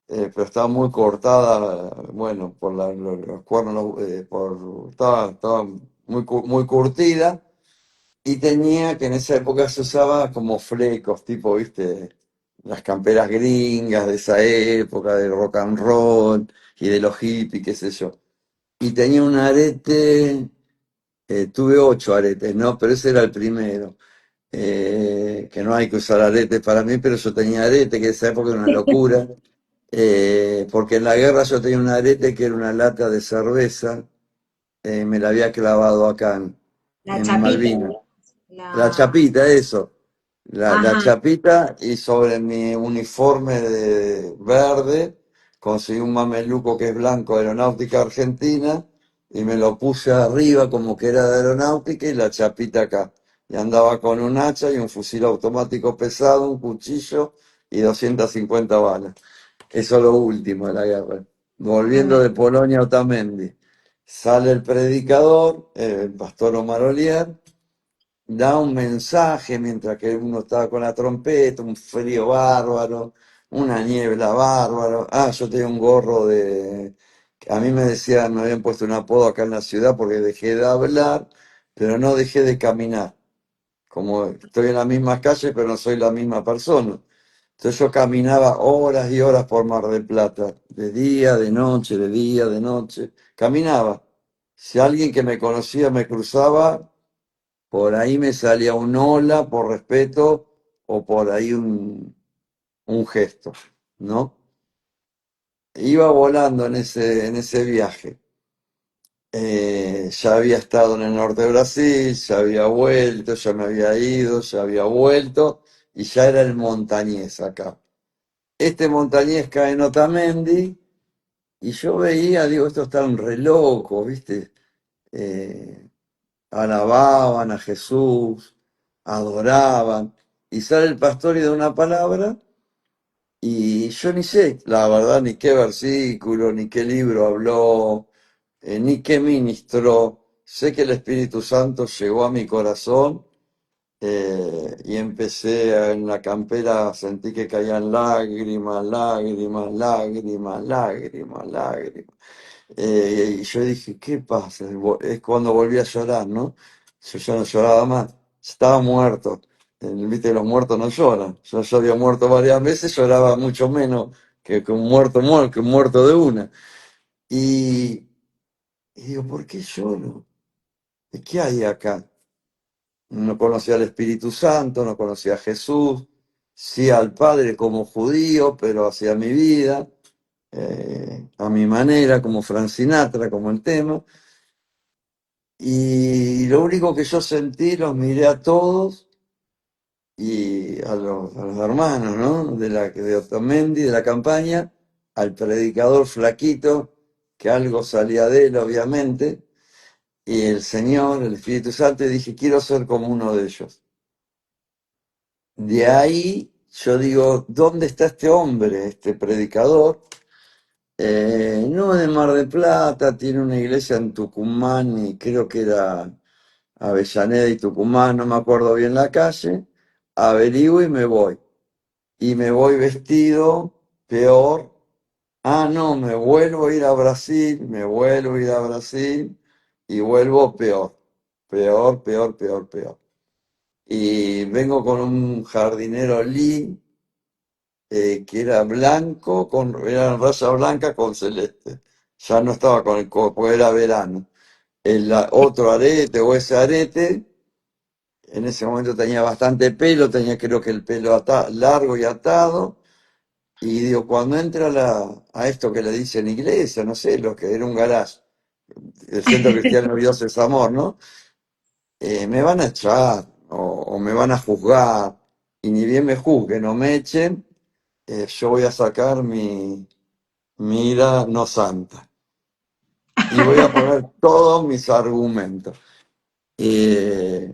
pero estaba muy cortada, bueno, por los cuernos, estaba muy curtida, y tenía, que en esa época se usaba como flecos, tipo, viste, las camperas gringas de esa época, del rock and roll y de los hippies, qué sé yo. Y tenía un arete, tuve 8 aretes, ¿no? Pero ese era el primero. Que no hay que usar aretes para mí, pero yo tenía arete, que en esa época era una locura. Porque en la guerra yo tenía un arete que era una lata de cerveza, me la había clavado acá La en chapita, Malvinas. La la... chapita, eso. La Ajá, chapita, y sobre mi uniforme de verde conseguí un mameluco que es blanco, Aeronáutica Argentina, y me lo puse arriba como que era de aeronáutica y la chapita acá. Y andaba con un hacha y un fusil automático pesado, un cuchillo y 250 balas. Eso es lo último de la guerra. Volviendo de tremendo. Polonia a Otamendi, sale el predicador, el pastor Omar Olier, da un mensaje mientras que uno estaba con la trompeta, un frío bárbaro, una niebla bárbaro. Ah, yo tenía un gorro de... A mí me decían, me habían puesto un apodo acá en la ciudad porque dejé de hablar, pero no dejé de caminar. Como estoy en la misma calle, pero no soy la misma persona. Entonces yo caminaba horas y horas por Mar del Plata, de día, de noche, de día, de noche. Caminaba. Si alguien que me conocía me cruzaba, por ahí me salía un hola por respeto o por ahí un gesto, ¿no? Iba volando en ese viaje. Ya había estado en el norte de Brasil, ya había vuelto, ya me había ido, ya había vuelto y ya era el montañés acá. Este montañés cae en Otamendi y yo veía, digo, estos están re locos, ¿viste? Eh, Alababan a Jesús, adoraban, y sale el pastor y da una palabra, y yo ni sé, la verdad, ni qué versículo, ni qué libro habló, ni qué ministró. Sé que el Espíritu Santo llegó a mi corazón, y en la campera, sentí que caían lágrimas, lágrimas, lágrimas, lágrimas, lágrimas. Y yo dije, ¿qué pasa? Es cuando volví a llorar, ¿no? Yo ya no lloraba más, estaba muerto. Viste, los muertos no lloran. Yo ya había muerto varias veces, lloraba mucho menos que un muerto, que un muerto de una. Y, y digo, ¿por qué lloro? ¿Qué hay acá? No conocía al Espíritu Santo, no conocía a Jesús, sí al Padre como judío, pero hacia mi vida, a mi manera, como Frank Sinatra, como el tema. Y lo único que yo sentí, los miré a todos y a los hermanos, ¿no? De Otamendi, de la campaña, al predicador flaquito, que algo salía de él, obviamente, y el Señor, el Espíritu Santo, y dije, quiero ser como uno de ellos. De ahí yo digo, ¿dónde está este hombre, este predicador? No de Mar del Plata, tiene una iglesia en Tucumán y creo que era Avellaneda y Tucumán, no me acuerdo bien la calle. Averiguo y me voy. Y me voy vestido peor. Ah, no, me vuelvo a ir a Brasil, me vuelvo a ir a Brasil y vuelvo peor. peor, peor, peor, peor. Y vengo con un jardinero Lee, que era blanco, era raza blanca con celeste. Ya no estaba con el copo, porque era verano. Otro arete o ese arete, en ese momento tenía bastante pelo, tenía creo que el pelo largo y atado. Y digo, cuando entra a esto que le dicen iglesia, no sé, lo que era un garage, el Centro Cristiano Dios es Amor, ¿no? Me van a echar o me van a juzgar, y ni bien me juzguen o me echen, yo voy a sacar mi ira no santa y voy a poner todos mis argumentos. Eh,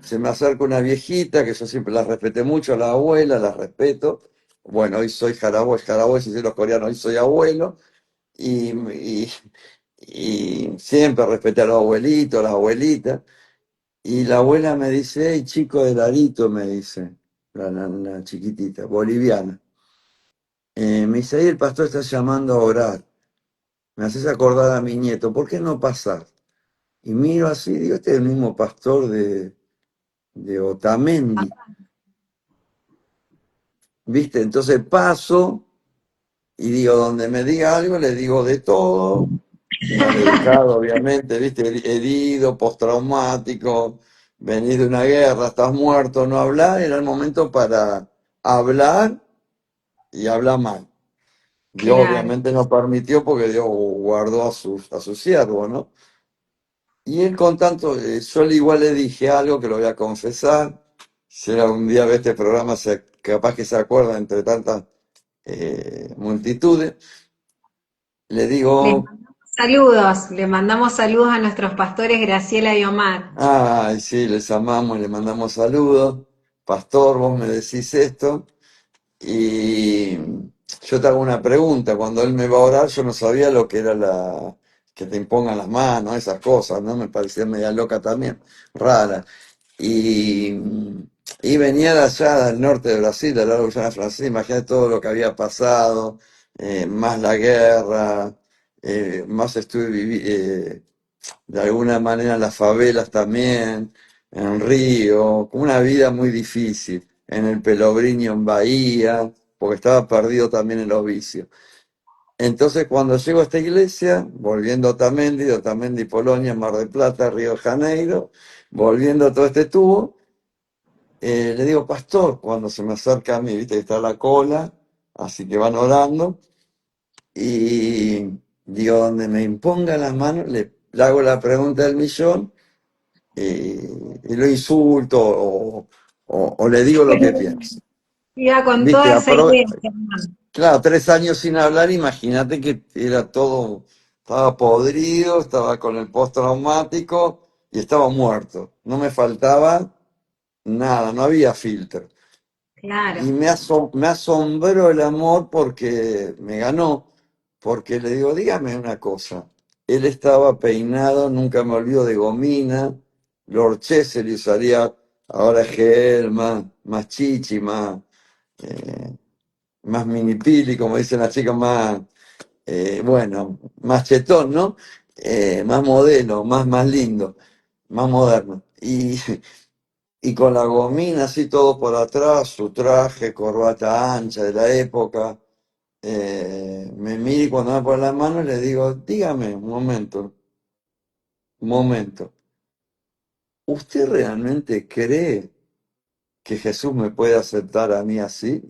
Se me acerca una viejita, que yo siempre la respeté mucho, la abuela, la respeto. Bueno, hoy soy jaraboy, si soy los coreanos, hoy soy abuelo. Y, y siempre respeté a los abuelitos, a las abuelitas. Y la abuela me dice, hey, chico de Larito, me dice, la chiquitita, boliviana. Me dice, ahí el pastor está llamando a orar. Me haces acordar a mi nieto, ¿por qué no pasar? Y miro así, digo, este es el mismo pastor de Otamendi, ¿viste? Entonces paso y digo, donde me diga algo, le digo de todo, maleducado, obviamente, ¿viste? Herido, postraumático, venís de una guerra, estás muerto, no hablar, era el momento para hablar y hablar mal. Dios Claro. obviamente no permitió porque Dios guardó a su siervo, ¿no? Y él con tanto, yo igual le dije algo que lo voy a confesar, si algún día ve este programa, capaz que se acuerda entre tantas multitudes, le Les digo, mandamos saludos, le mandamos saludos a nuestros pastores Graciela y Omar. ay, sí, les amamos y les mandamos saludos, pastor, vos me decís esto, y yo te hago una pregunta, cuando él me va a orar, yo no sabía lo que era que te impongan las manos, esas cosas, ¿no? Me parecía media loca también, rara. Y, y venía de allá, del norte de Brasil, de la Guyana Francesa, imagínate todo lo que había pasado, más la guerra, más estuve de alguna manera en las favelas también, en Río, con una vida muy difícil, en el Pelourinho, en Bahía, porque estaba perdido también en los vicios. Entonces, cuando llego a esta iglesia, volviendo a Otamendi, de Otamendi, Polonia, Mar del Plata, Río de Janeiro, volviendo a todo este tubo, le digo, pastor, cuando se me acerca a mí, viste que está la cola, así que van orando, y digo, donde me imponga las manos, le hago la pregunta del millón, y lo insulto o le digo lo que pienso. Iba con Viste, toda esa idea, Germán. claro, 3 años sin hablar, imagínate que era todo, estaba podrido, estaba con el postraumático y estaba muerto. No me faltaba nada, no había filtro. Y Claro. me asombró el amor porque me ganó, porque le digo, dígame una cosa. Él estaba peinado, nunca me olvido, de gomina, Lord Chesley usaría, ahora es gel, más chichi, más mini pili, como dicen las chicas, bueno, más chetón, ¿no? Más modelo, más lindo, más moderno. Y con la gomina así todo por atrás, su traje, corbata ancha de la época, me mira y cuando me pone la mano le digo, dígame, un momento, ¿usted realmente cree que Jesús me puede aceptar a mí así?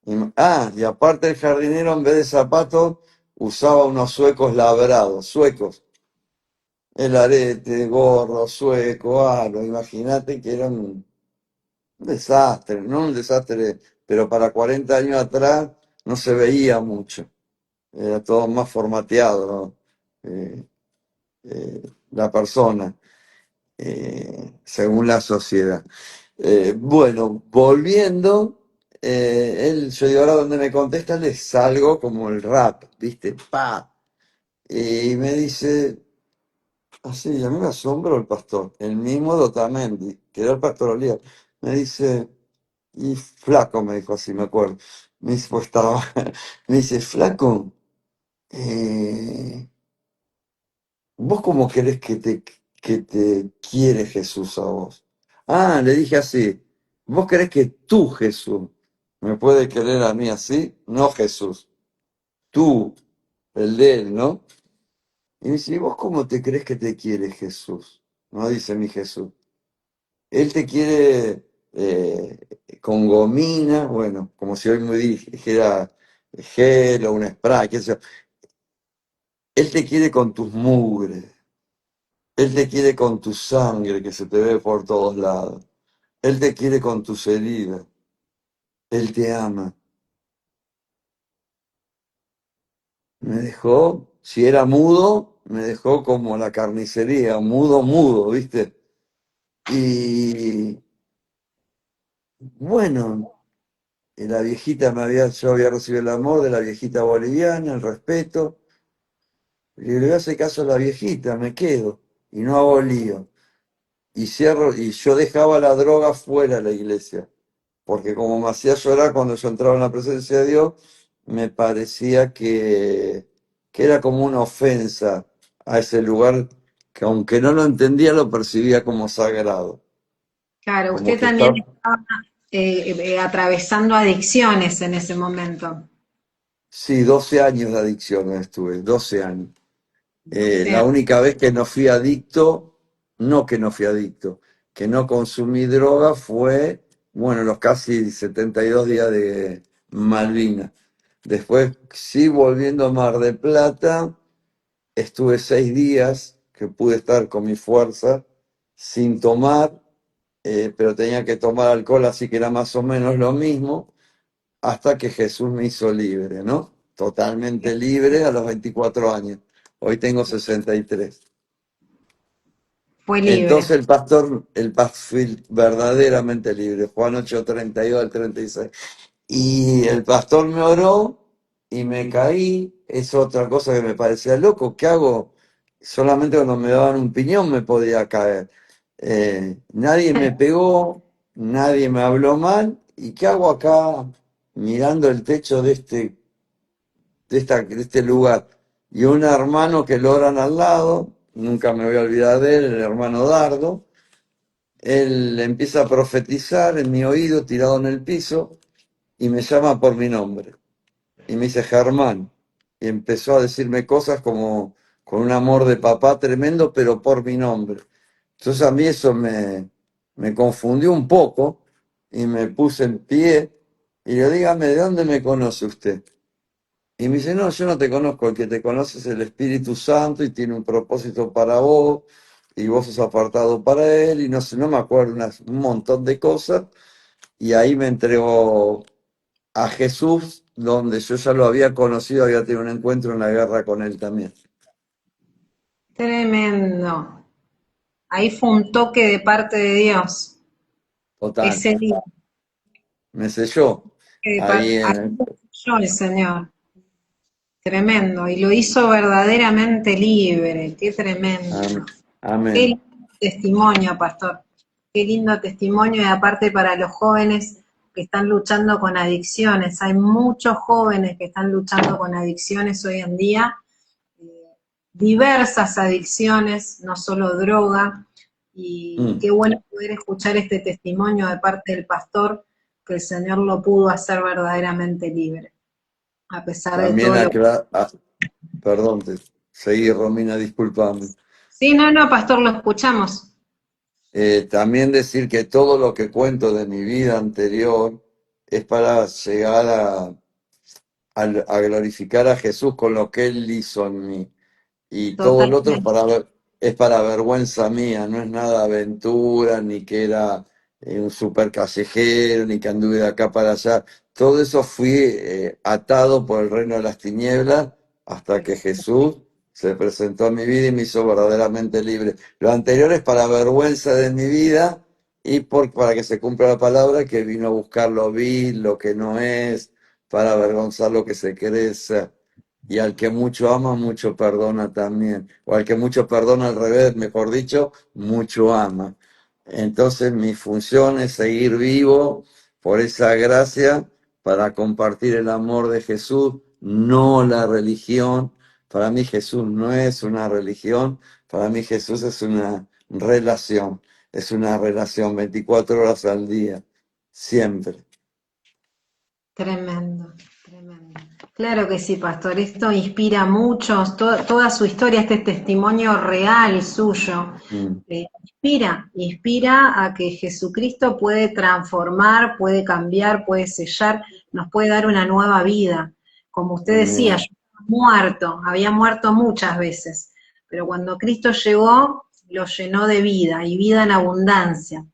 Y aparte el jardinero en vez de zapatos usaba unos suecos labrados, suecos. El arete, gorro, sueco, aro, imagínate que era un desastre, no un desastre, pero para 40 años atrás no se veía mucho, era todo más formateado, ¿no? Eh, la persona, según la sociedad. Bueno, volviendo, yo digo, ahora donde me contesta le salgo como el rap, ¿viste? Pa. Y me dice, así, a mí me asombró el pastor, el mismo Dotamendi, que era el pastor Oliver, me dice, y flaco, me dijo así, me acuerdo, me dice, pues estaba, me dice, flaco, eh, ¿vos cómo querés que que te quiere Jesús a vos. Ah, le dije así, ¿vos crees que tú, Jesús, me puede querer a mí así? No, Jesús, tú, el de él, ¿no? Y me dice, ¿y vos cómo te crees que te quiere Jesús? No dice mi Jesús. Él te quiere con gomina, bueno, como si hoy me dijera gel o un spray, qué sé yo. Él te quiere con tus mugres. Él te quiere con tu sangre que se te ve por todos lados. Él te quiere con tus heridas. Él te ama. Me dejó, si era mudo, me dejó como la carnicería, mudo, mudo, ¿viste? Y bueno, la viejita yo había recibido el amor de la viejita boliviana, el respeto. Y le voy a hacer caso a la viejita, me quedo. Y no hago lío. Y cierro, y yo dejaba la droga fuera de la iglesia. Porque como me hacía llorar cuando yo entraba en la presencia de Dios, me parecía que era como una ofensa a ese lugar que aunque no lo entendía, lo percibía como sagrado, Claro, como usted que también está, estaba atravesando adicciones en ese momento. sí, 12 años de adicción estuve, 12 años. O La sea, única vez que no fui adicto, no que no fui adicto, que no consumí droga fue, bueno, los casi 72 días de Malvinas. Después, sí, volviendo a Mar del Plata, estuve 6 días que pude estar con mi fuerza sin tomar, pero tenía que tomar alcohol, así que era más o menos lo mismo, hasta que Jesús me hizo libre, ¿no? Totalmente libre a los 24 años. Hoy tengo 63. fue Entonces libre. el pastor fui verdaderamente libre. Juan 8:32 al 36. Y el pastor me oró y me caí. Es otra cosa que me parecía loco. ¿Qué hago? Solamente cuando me daban un piñón me podía caer. Nadie me pegó, nadie me habló mal. ¿Y qué hago acá mirando el techo de este lugar? Y un hermano que lo oran al lado, nunca me voy a olvidar de él, el hermano Dardo. Él empieza a profetizar en mi oído, tirado en el piso, y me llama por mi nombre. Y me dice Germán. Y empezó a decirme cosas como con un amor de papá tremendo, pero por mi nombre. Entonces a mí eso me confundió un poco y me puse en pie y le digo, dígame, ¿de dónde me conoce usted? Y me dice, no, yo no te conozco, el que te conoce es el Espíritu Santo y tiene un propósito para vos y vos sos apartado para él y no sé, no me acuerdo, un montón de cosas. Y ahí me entregó a Jesús, donde yo ya lo había conocido, había tenido un encuentro en la guerra con él también. Tremendo. Ahí fue un toque de parte de Dios. Total, Ese día, me selló. Ahí ahí en, lo selló el Señor. Tremendo. Y lo hizo verdaderamente libre. Qué tremendo. Qué amén. lindo testimonio, pastor. Qué lindo testimonio y aparte para los jóvenes que están luchando con adicciones. Hay muchos jóvenes que están luchando con adicciones hoy en día, diversas adicciones, no solo droga. Y Mm. qué bueno poder escuchar este testimonio de parte del pastor, que el Señor lo pudo hacer verdaderamente libre, a pesar de También todo lo que... perdón, seguí Romina, disculpame. Sí, no, no, pastor, lo escuchamos. También decir que todo lo que cuento de mi vida anterior es para llegar a glorificar a Jesús con lo que Él hizo en mí. Y todo el otro Totalmente. es para vergüenza mía, no es nada aventura, ni que era un super callejero, ni que anduve de acá para allá. Todo eso fui atado por el reino de las tinieblas hasta que Jesús se presentó a mi vida y me hizo verdaderamente libre. Lo anterior es para vergüenza de mi vida y para que se cumpla la palabra que vino a buscar lo vil, lo que no es, para avergonzar lo que se cree ser. Y al que mucho ama, mucho perdona también. O al que mucho perdona al revés, mejor dicho, mucho ama. Entonces mi función es seguir vivo por esa gracia para compartir el amor de Jesús, no la religión. Para mí Jesús no es una religión, para mí Jesús es relación. Es una relación 24 horas al día, siempre. Tremendo, tremendo. Claro que sí, pastor. Esto inspira mucho, toda su historia, este testimonio real suyo, Mm, inspira a que Jesucristo puede transformar, puede cambiar, puede sellar, nos puede dar una nueva vida. Como usted decía, yo amén. había muerto muchas veces, pero cuando Cristo llegó, lo llenó de vida y vida en abundancia.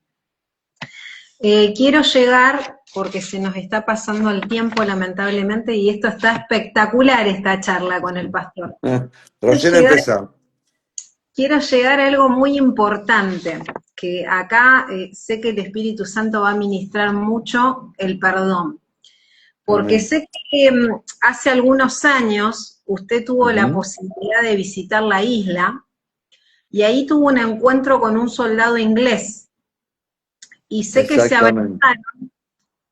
Quiero llegar, porque se nos está pasando el tiempo lamentablemente, y esto está espectacular, esta charla con el pastor. Quiero Recién llegar, empezamos. quiero llegar a algo muy importante, que acá sé que el Espíritu Santo va a ministrar mucho el perdón, porque Amén. sé que hace algunos años usted tuvo la Ujú. posibilidad de visitar la isla, y ahí tuvo un encuentro con un soldado inglés, y Exactamente.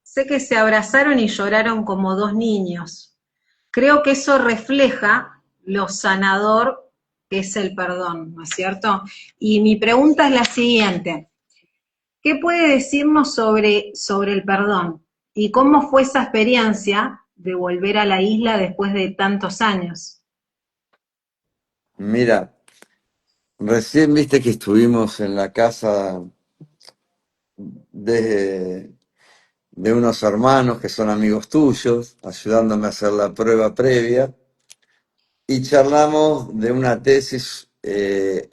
sé que se abrazaron y lloraron como dos niños. Creo que eso refleja lo sanador que es el perdón, ¿no es cierto? Y mi pregunta es la siguiente: ¿qué puede decirnos sobre el perdón? ¿Y cómo fue esa experiencia de volver a la isla después de tantos años? Mira, recién viste que estuvimos en la casa de, de unos hermanos que son amigos tuyos, ayudándome a hacer la prueba previa, y charlamos de una tesis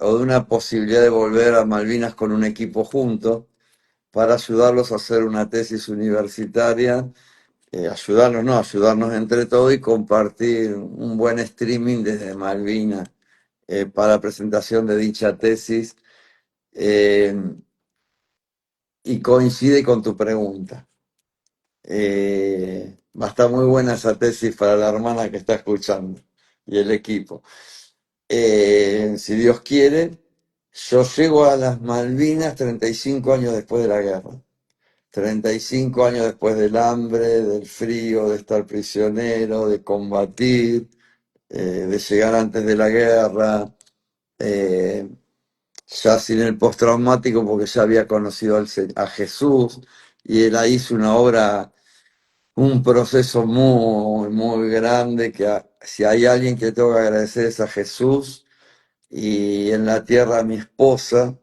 o de una posibilidad de volver a Malvinas con un equipo junto para ayudarlos a hacer una tesis universitaria, ayudarnos, no, ayudarnos entre todos y compartir un buen streaming desde Malvinas para presentación de dicha tesis. eh, y coincide con tu pregunta. Va a estar muy buena esa tesis para la hermana que está escuchando y el equipo. Si Dios quiere, yo llego a las Malvinas 35 años después de la guerra. 35 años después del hambre, del frío, de estar prisionero, de combatir, de llegar antes de la guerra, eh, ya sin el postraumático porque ya había conocido a Jesús y él ahí hizo una obra, un proceso muy, muy grande que si hay alguien que tengo que agradecer es a Jesús y en la tierra a mi esposa,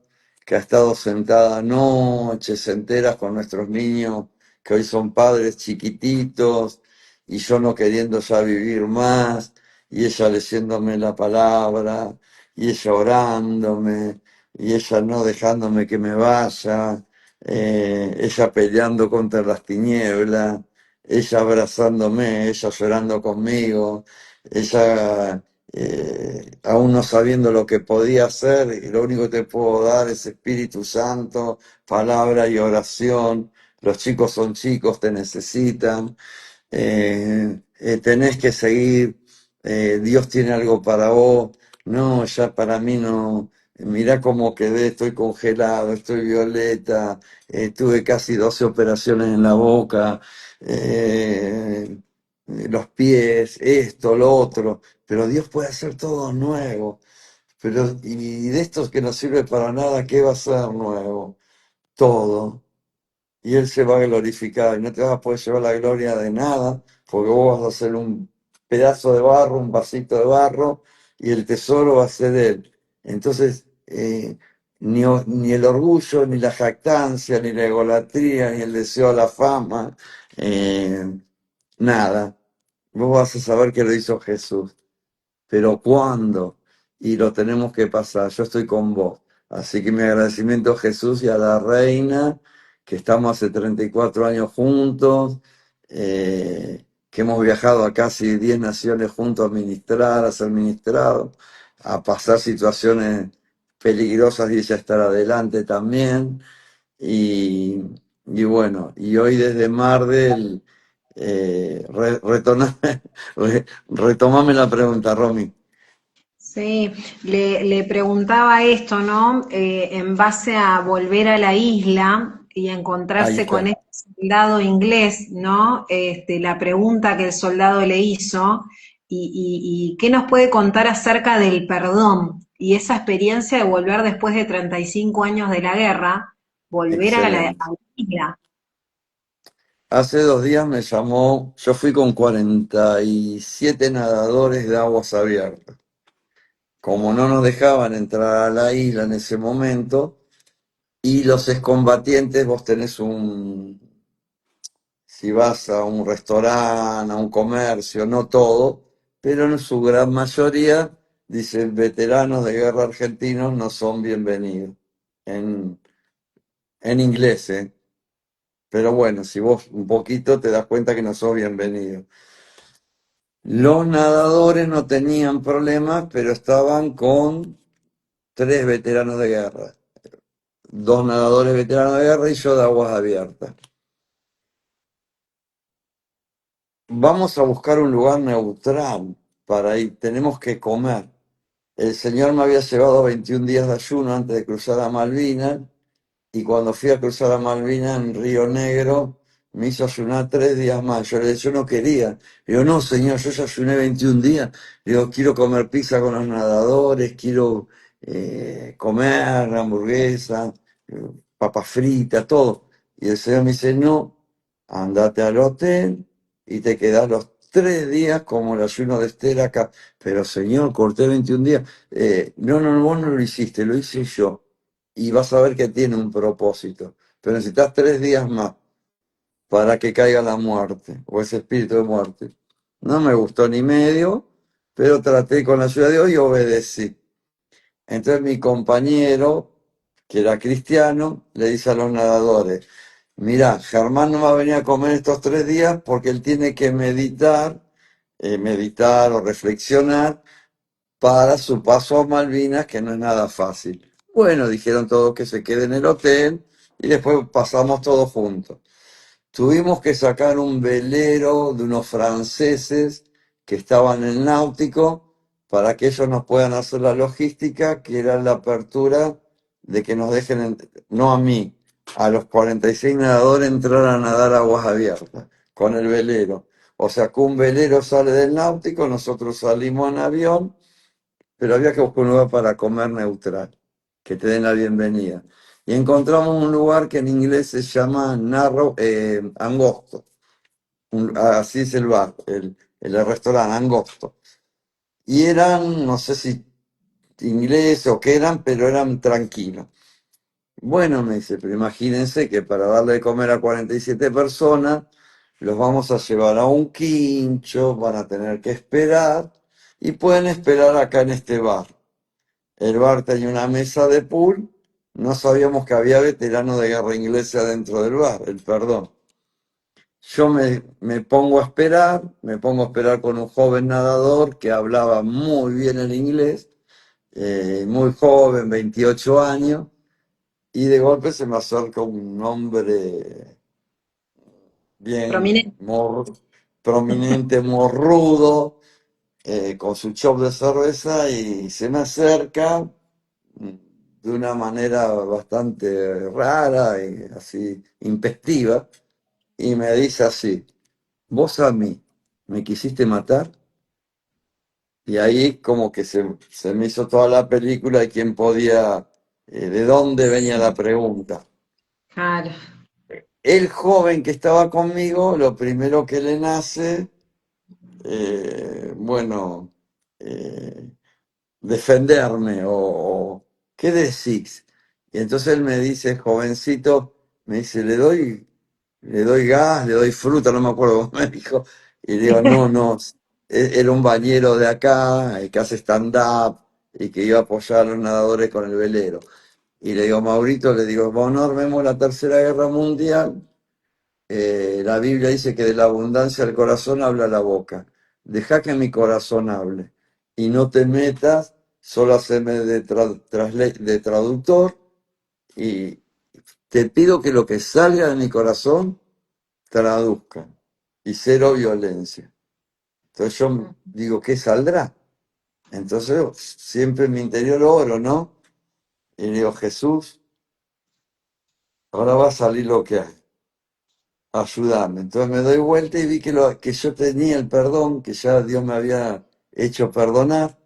que ha estado sentada noches enteras con nuestros niños, que hoy son padres chiquititos, y yo no queriendo ya vivir más, y ella leyéndome la palabra, y ella orándome, y ella no dejándome que me vaya, ella peleando contra las tinieblas, ella abrazándome, ella llorando conmigo, ella aún no sabiendo lo que podía hacer, y lo único que te puedo dar es Espíritu Santo, palabra y oración. Los chicos son chicos, te necesitan, tenés que seguir, Dios tiene algo para vos. No, ya para mí no. Mirá cómo quedé, estoy congelado, estoy violeta, tuve casi 12 operaciones en la boca, eh, los pies, esto, lo otro, pero Dios puede hacer todo nuevo. Pero, y de estos que no sirve para nada, ¿qué va a ser nuevo? Todo. Y Él se va a glorificar. Y no te vas a poder llevar la gloria de nada, porque vos vas a ser un pedazo de barro, un vasito de barro, y el tesoro va a ser Él. Entonces, ni el orgullo, ni la jactancia, ni la egolatría, ni el deseo a la fama, eh, nada. Vos vas a saber que lo hizo Jesús. Pero ¿cuándo? Y lo tenemos que pasar. Yo estoy con vos. Así que mi agradecimiento a Jesús y a la Reina, que estamos hace 34 años juntos, que hemos viajado a casi 10 naciones juntos a ministrar, a ser ministrados, a pasar situaciones peligrosas y ella estar adelante también. Y, y bueno, y hoy desde Mar del, retomame la pregunta, Romy. Sí, le preguntaba esto, ¿no? En base a volver a la isla y Ahí encontrarse con está. este soldado inglés, ¿no? La pregunta que el soldado le hizo y qué nos puede contar acerca del perdón. y esa experiencia de volver después de 35 años de la guerra, volver a la Excelente. vida. Hace 2 días me llamó, yo fui con 47 nadadores de aguas abiertas. Como no nos dejaban entrar a la isla en ese momento, y los excombatientes, vos tenés si vas a un restaurante, a un comercio, no todo, pero en su gran mayoría, dicen, veteranos de guerra argentinos no son bienvenidos. En, en inglés, ¿eh? Pero bueno, si vos un poquito te das cuenta que no sos bienvenido. Los nadadores no tenían problemas, pero estaban con 3 veteranos de guerra. 2 nadadores veteranos de guerra y yo de aguas abiertas. Vamos a buscar un lugar neutral para ir. Tenemos que comer. El señor me había llevado 21 días de ayuno antes de cruzar a Malvinas. Y cuando fui a cruzar a Malvinas en Río Negro, me hizo ayunar 3 días más. Yo le dije, yo no quería. Le digo, no, señor, yo ya ayuné 21 días. Le digo, quiero comer pizza con los nadadores, quiero comer hamburguesa, papas fritas, todo. Y el señor me dice, no, andate al hotel y te quedás los 3 días como el ayuno de Esther acá. Pero señor, corté 21 días. No, no, no, vos no lo hiciste, lo hice yo y vas a ver que tiene un propósito. Pero necesitas 3 días más para que caiga la muerte o ese espíritu de muerte. No me gustó ni medio, pero traté con la ayuda de Dios y obedecí. Entonces mi compañero, que era cristiano, le dice a los nadadores, mirá, Germán no va a venir a comer estos 3 días porque él tiene que meditar o reflexionar para su paso a Malvinas, que no es nada fácil. Bueno, dijeron todos que se quede en el hotel y después pasamos todos juntos. Tuvimos que sacar un velero de unos franceses que estaban en el náutico para que ellos nos puedan hacer la logística, que era la apertura de que nos dejen, no a mí, a los 46 nadadores entrar a nadar aguas abiertas con el velero. O sea que un velero sale del náutico, nosotros salimos en avión, pero había que buscar un lugar para comer neutral, que te den la bienvenida. Y encontramos un lugar que en inglés se llama Angosto. Así es el bar, el restaurante, Angosto. Y eran, no sé si ingleses o qué eran, pero eran tranquilos. Bueno, me dice, pero imagínense que para darle de comer a 47 personas, los vamos a llevar a un quincho, van a tener que esperar, y pueden esperar acá en este bar. El bar tenía una mesa de pool. No sabíamos que había veteranos de guerra inglesa dentro del bar, el perdón. Yo me pongo a esperar con un joven nadador que hablaba muy bien el inglés, muy joven, 28 años, y de golpe se me acerca un hombre bien Prominente. prominente, morrudo, con su chop de cerveza y se me acerca de una manera bastante rara y así impestiva y me dice así, vos a mí me quisiste matar y ahí como que se me hizo toda la película de quién podía, de dónde venía la pregunta. Claro. El joven que estaba conmigo, lo primero que le nace, bueno, eh, defenderme o ¿qué decís? Y entonces él me dice, jovencito, me dice, le doy gas, le doy fruta, no me acuerdo cómo me dijo. Y le digo, no, no, era un bañero de acá, que hace stand-up y que iba a apoyar a los nadadores con el velero. Y le digo, Maurito, le digo, vos no armemos la Tercera Guerra Mundial. La Biblia dice que de la abundancia del corazón habla la boca. Deja que mi corazón hable y no te metas, solo haceme de traductor y te pido que lo que salga de mi corazón traduzca y cero violencia. Entonces yo digo, ¿qué saldrá? Entonces siempre en mi interior oro, ¿no? Y digo, Jesús, ahora va a salir lo que hay. Ayudarme. Entonces me doy vuelta y vi que yo tenía el perdón, que ya Dios me había hecho perdonar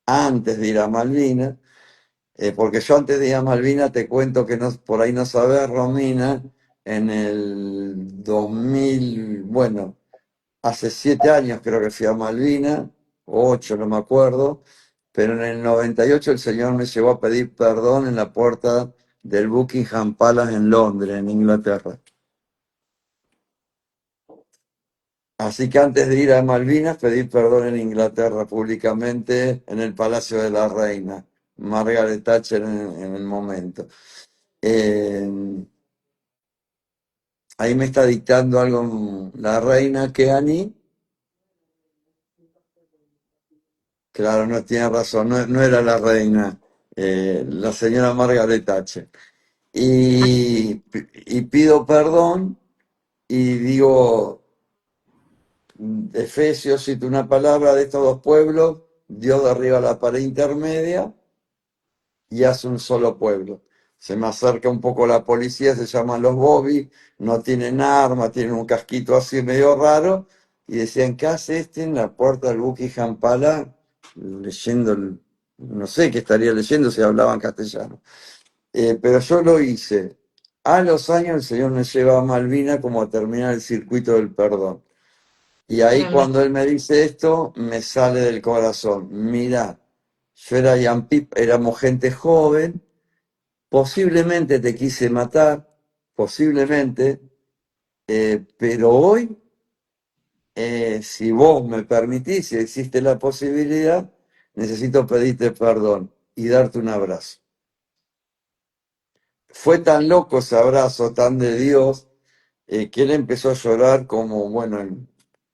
antes de ir a Malvinas. Porque yo antes de ir a Malvina te cuento que no, por ahí no sabés, Romina, en el 2000, bueno, hace 7 años creo que fui a Malvina, o 8, no me acuerdo, pero en el 98 el Señor me llevó a pedir perdón en la puerta del Buckingham Palace en Londres, en Inglaterra. Así que antes de ir a Malvinas, pedir perdón en Inglaterra públicamente en el Palacio de la Reina, Margaret Thatcher en el momento. Eh, Ahí me está dictando algo la reina Keani. Claro, no tiene razón, no, no era la reina, la señora Margaret Thatcher. Y pido perdón y digo, Efesios cita una palabra de estos dos pueblos, Dios derriba la pared intermedia y hace un solo pueblo. Se me acerca un poco la policía, se llaman los Bobby, no tienen arma, tienen un casquito así medio raro, y decían, ¿qué hace este en la puerta del Buckingham Palace? Leyendo, no sé qué estaría leyendo si hablaban castellano. Pero yo lo hice. A los años el Señor me lleva a Malvina como a terminar el circuito del perdón. Y ahí Pero lo cuando Él me dice esto, me sale del corazón. Mira, yo era young people, éramos gente joven, posiblemente te quise matar, posiblemente, pero hoy, si vos me permitís, si existe la posibilidad, necesito pedirte perdón y darte un abrazo. Fue tan loco ese abrazo, tan de Dios, que él empezó a llorar como, bueno,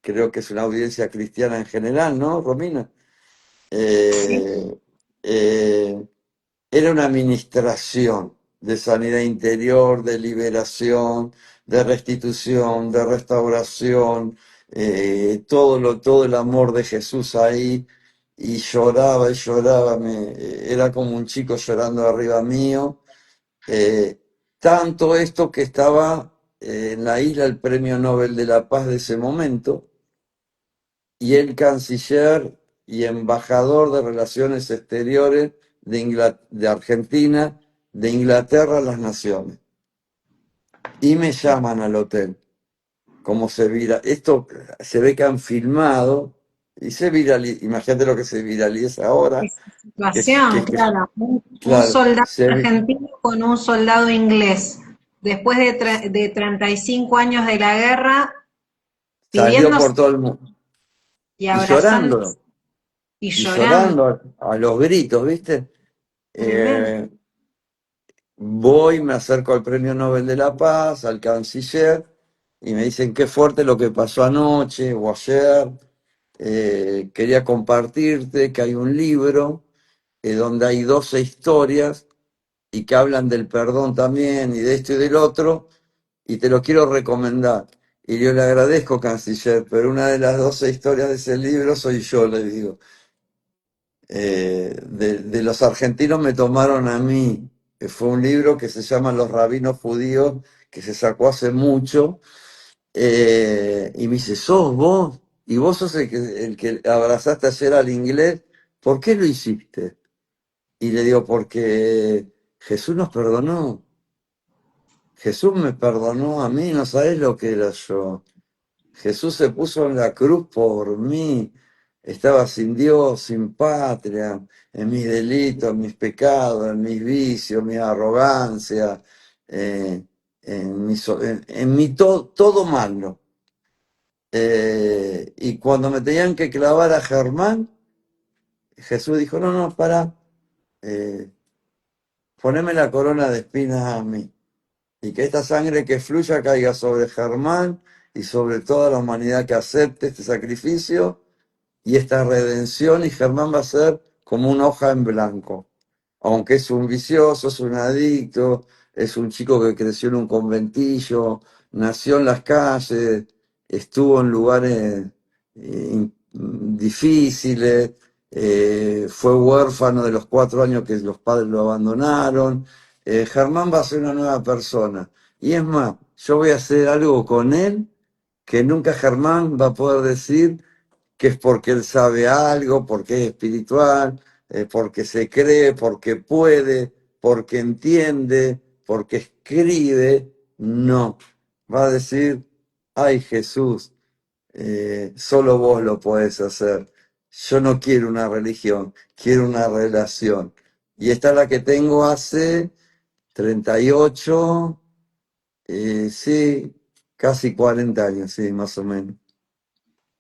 creo que es una audiencia cristiana en general, ¿no, Romina? sí, Eh, eh, Era una administración de sanidad interior, de liberación, de restitución, de restauración, todo el amor de Jesús ahí, y lloraba, era como un chico llorando arriba mío. Eh, Tanto esto que estaba en la isla el Premio Nobel de la Paz de ese momento, y el canciller y embajador de Relaciones Exteriores de Argentina, de Inglaterra a las Naciones. Y me llaman al hotel. Como se vira, esto se ve que han filmado y se viraliza. Imagínate lo que se viraliza ahora, esa que es situación, claro. Un claro, soldado argentino con un soldado inglés, después de 35 años de la guerra, salió por pidiéndose todo el mundo y y abrazando llorando, y y llorando. llorando a los gritos, ¿viste? Tremendo. Eh, Voy, me acerco al Premio Nobel de la Paz, al canciller, y me dicen qué fuerte lo que pasó anoche o ayer. Quería compartirte que hay un libro donde hay 12 historias y que hablan del perdón también y de esto y del otro, y te lo quiero recomendar. Y yo le agradezco, canciller, pero una de las 12 historias de ese libro soy yo, le digo. De los argentinos me tomaron a mí, que fue un libro que se llama Los rabinos judíos, que se sacó hace mucho, y me dice, ¿sos vos? ¿Y vos sos el que abrazaste ayer al inglés? ¿Por qué lo hiciste? Y le digo, porque Jesús nos perdonó. Jesús me perdonó a mí, no sabés lo que era yo. Jesús se puso en la cruz por mí. Estaba sin Dios, sin patria, en mis delitos, en mis pecados, en mis vicios, mi arrogancia, en mi todo malo. Y cuando me tenían que clavar a Germán, Jesús dijo, no, no, para, poneme la corona de espinas a mí. Y que esta sangre que fluya caiga sobre Germán y sobre toda la humanidad que acepte este sacrificio y esta redención, y Germán va a ser como una hoja en blanco. Aunque es un vicioso, es un adicto, es un chico que creció en un conventillo, nació en las calles, estuvo en lugares difíciles, fue huérfano de los 4 años que los padres lo abandonaron. Germán va a ser una nueva persona. Y es más, yo voy a hacer algo con él que nunca Germán va a poder decir que es porque él sabe algo, porque es espiritual. porque se cree, porque puede, porque entiende, porque escribe. No. Va a decir, ay Jesús, solo vos lo podés hacer. Yo no quiero una religión, quiero una relación. Y esta es la que tengo hace 38, sí, casi 40 años, sí, más o menos.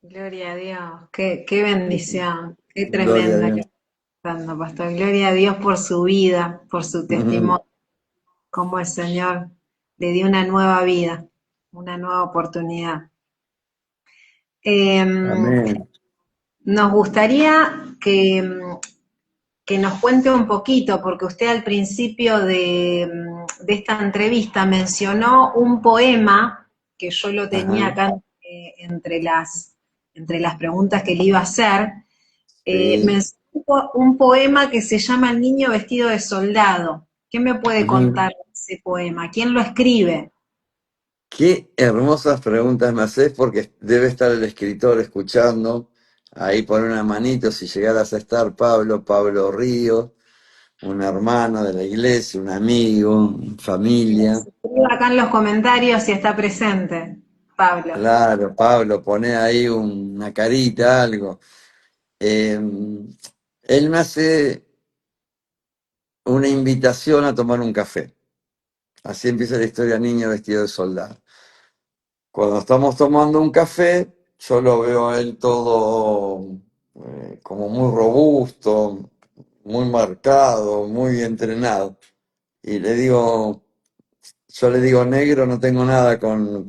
Gloria a Dios, qué bendición, qué Gloria a tremendo que Dios. está pasando, pastor. Gloria a Dios por su vida, por su testimonio, como el Señor le dio una nueva vida, una nueva oportunidad. Amén. Nos gustaría que nos cuente un poquito, porque usted al principio de esta entrevista mencionó un poema que yo lo tenía Ajá. acá entre las preguntas que le iba a hacer. Sí. Mencionó un poema que se llama El niño vestido de soldado. ¿Qué me puede Ujú. contar de ese poema? ¿Quién lo escribe? Qué hermosas preguntas me haces porque debe estar el escritor escuchando. Ahí pon una manito si llegaras a estar Pablo Ríos, un hermano de la iglesia, un amigo, Que familia. nos escriba acá en los comentarios si está presente, Pablo. Claro, Pablo, pone ahí una carita, algo. Eh, Él me hace una invitación a tomar un café. Así empieza la historia Niño vestido de soldado. Cuando estamos tomando un café, yo lo veo a él todo como muy robusto, muy marcado, muy entrenado. Y yo le digo negro, no tengo nada con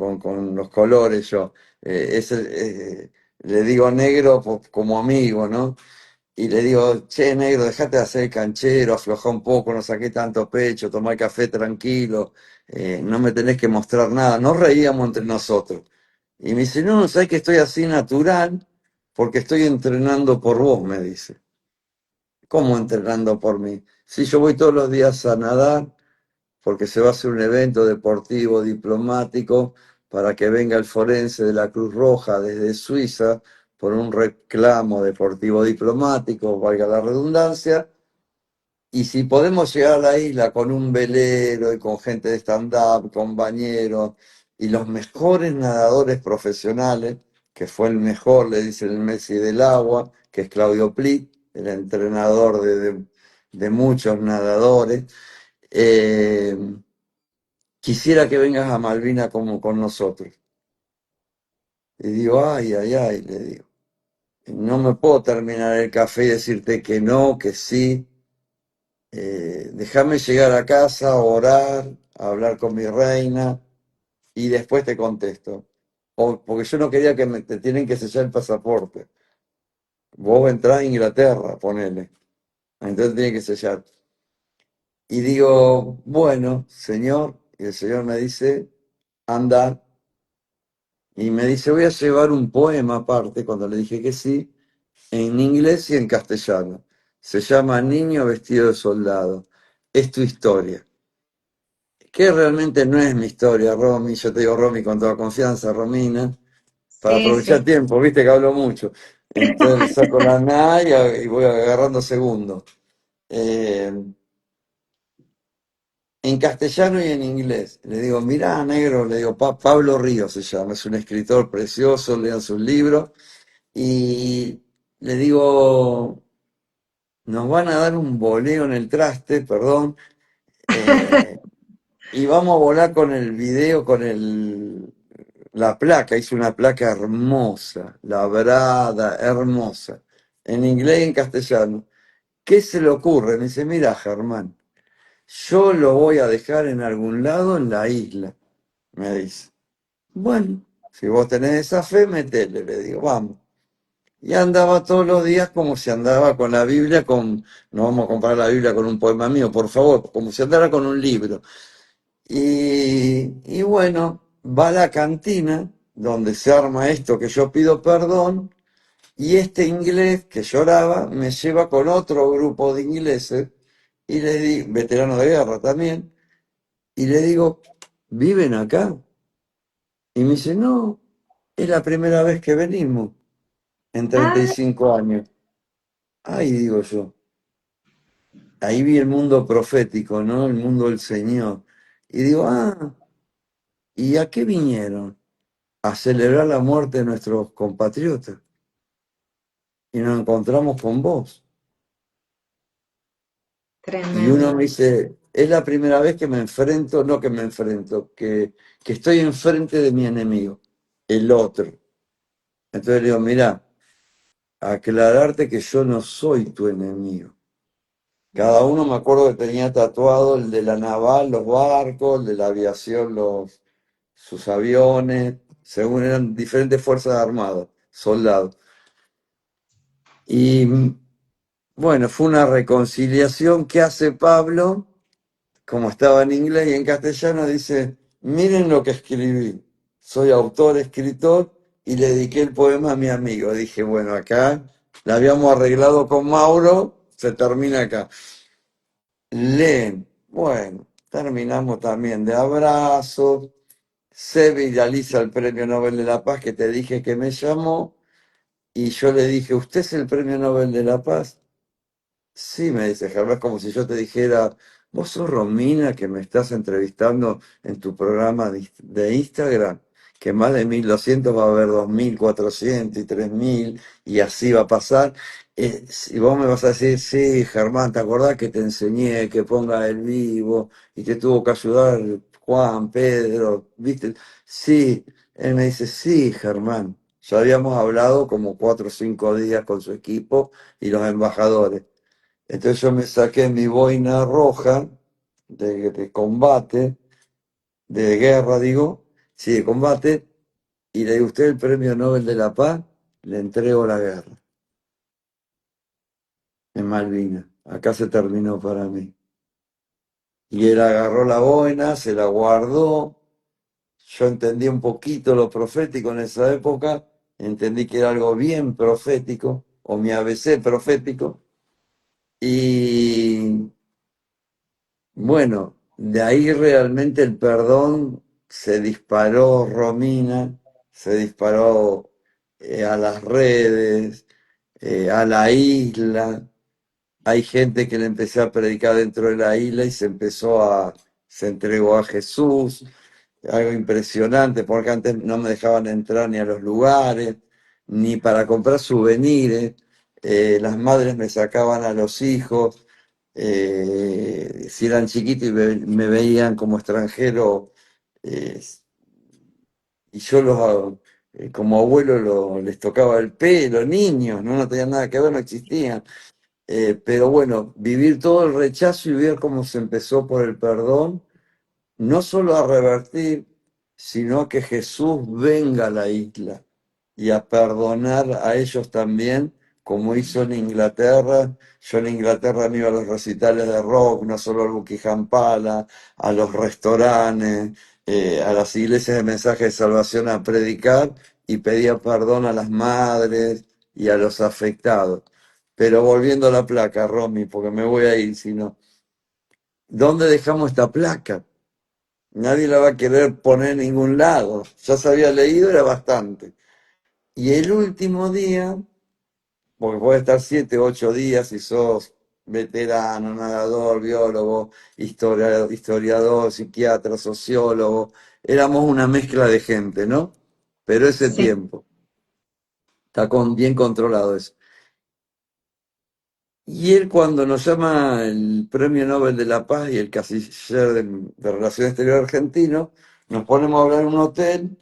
los colores yo. Le digo negro como amigo, ¿no? Y le digo, che, negro, dejate de hacer el canchero, afloja un poco, no saqué tanto pecho, tomá el café tranquilo, no me tenés que mostrar nada. Nos reíamos entre nosotros. Y me dice, no, sabes que estoy así natural porque estoy entrenando por vos, me dice. ¿Cómo entrenando por mí? Si yo voy todos los días a nadar porque se va a hacer un evento deportivo diplomático para que venga el forense de la Cruz Roja desde Suiza por un reclamo deportivo diplomático, valga la redundancia, y si podemos llegar a la isla con un velero y con gente de stand-up, con bañeros y los mejores nadadores profesionales, que fue el mejor, le dicen el Messi del agua, que es Claudio Plit, el entrenador de muchos nadadores, eh, quisiera que vengas a Malvina como con nosotros. Y digo, ay, ay, ay, le digo, no me puedo terminar el café y decirte que no, que sí. Déjame llegar a casa, orar, hablar con mi reina y después te contesto. Porque yo no quería que te tienen que sellar el pasaporte. Vos entrás a Inglaterra, ponele. Entonces tiene que sellar. Y digo, bueno, señor, y el señor me dice, anda. Y me dice, voy a llevar un poema aparte, cuando le dije que sí, en inglés y en castellano. Se llama Niño vestido de soldado. Es tu historia. Que realmente no es mi historia, Romy. Yo te digo Romy con toda confianza, Romina, para Sí, aprovechar sí. tiempo, viste que hablo mucho. Entonces le saco la na y voy agarrando segundos. Eh, en castellano y en inglés. Le digo, mirá, negro, le digo, Pablo Ríos se llama, es un escritor precioso, lean sus libros. Y le digo, nos van a dar un voleo en el traste, perdón, eh, y vamos a volar con el video, la placa, hice una placa hermosa, labrada, hermosa, en inglés y en castellano. ¿Qué se le ocurre? Me dice, mira, Germán, yo lo voy a dejar en algún lado en la isla, me dice. Bueno, si vos tenés esa fe, metele, le digo, vamos. Y andaba todos los días como si andaba con la Biblia, no vamos a comparar la Biblia con un poema mío, por favor, como si andara con un libro. Y bueno, va a la cantina donde se arma esto que yo pido perdón, y este inglés que lloraba me lleva con otro grupo de ingleses, y le digo, veteranos de guerra también, y le digo, ¿viven acá? Y me dice, no, es la primera vez que venimos en Ah, 35 años. Ay, digo yo. ahí vi el mundo profético, ¿no? El mundo del Señor. Y digo, ¿y a qué vinieron? A celebrar la muerte de nuestros compatriotas. Y nos encontramos con vos. Y uno Tremendo. me dice, es la primera vez que me enfrento, no que me enfrento, que estoy enfrente de mi enemigo, el otro. Entonces le digo, mira, aclararte que yo no soy tu enemigo. Cada uno me acuerdo que tenía tatuado el de la naval, los barcos, el de la aviación, sus aviones, según eran diferentes fuerzas armadas, soldados. Y bueno, fue una reconciliación que hace Pablo, como estaba en inglés y en castellano, dice, miren lo que escribí, soy autor, escritor, y le dediqué el poema a mi amigo. Dije, bueno, acá la habíamos arreglado con Mauro, se termina acá. Leen, bueno, terminamos también de abrazos, se viraliza el Premio Nobel de la Paz que te dije que me llamó, y yo le dije, ¿usted es el Premio Nobel de la Paz? Sí, me dice Germán, como si yo te dijera, vos sos Romina que me estás entrevistando en tu programa de Instagram, que más de 1.200 va a haber 2.400 y 3.000 y así va a pasar. Y vos me vas a decir, sí, Germán, ¿te acordás que te enseñé que ponga el vivo y te tuvo que ayudar Juan, Pedro, viste? Sí, él me dice, sí, Germán. Ya habíamos hablado como 4 o 5 días con su equipo y los embajadores. Entonces yo me saqué mi boina roja de combate, de guerra, digo, sí, de combate, y le digo, usted el Premio Nobel de la Paz, le entrego la guerra en Malvinas. Acá se terminó para mí. Y él agarró la boina, se la guardó. Yo entendí un poquito lo profético en esa época, entendí que era algo bien profético, o mi ABC profético, y bueno, de ahí realmente el perdón se disparó, Romina, se disparó a las redes, a la isla. Hay gente que le empecé a predicar dentro de la isla y se entregó a Jesús. Algo impresionante, porque antes no me dejaban entrar ni a los lugares, ni para comprar souvenirs. Las madres me sacaban a los hijos, si eran chiquitos y me veían como extranjero, eh, y yo como abuelo les tocaba el pelo, niños, no tenían nada que ver, no existían. Pero bueno, vivir todo el rechazo y ver cómo se empezó por el perdón, no solo a revertir, sino que Jesús venga a la isla y a perdonar a ellos también, como hizo en Inglaterra. Yo en Inglaterra me iba a los recitales de rock, no solo al Buckingham Palace, a los restaurantes, a las iglesias de mensaje de salvación a predicar y pedía perdón a las madres y a los afectados. Pero volviendo a la placa, Romy, porque me voy a ir, si no, ¿dónde dejamos esta placa? Nadie la va a querer poner en ningún lado. Ya se había leído, era bastante. Y el último día, porque puede estar 7, 8 días si sos veterano, nadador, biólogo, historiador, psiquiatra, sociólogo, éramos una mezcla de gente, ¿no? Pero ese Sí. tiempo, está bien controlado eso. Y él cuando nos llama el Premio Nobel de la Paz y el canciller de Relaciones Exteriores argentino, nos ponemos a hablar en un hotel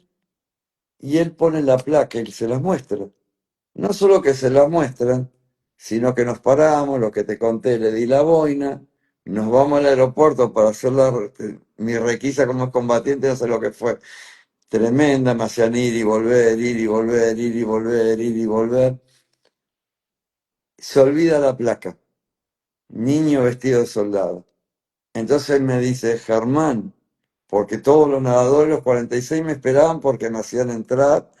y él pone la placa y se las muestra. No solo que se las muestran, sino que nos paramos, lo que te conté, le di la boina, nos vamos al aeropuerto para hacer mi requisa como combatiente, no sé lo que fue. Tremenda, me hacían ir y volver, ir y volver, ir y volver, ir y volver. Se olvida la placa, niño vestido de soldado. Entonces él me dice, Germán, porque todos los nadadores, los 46 me esperaban porque me hacían entrar.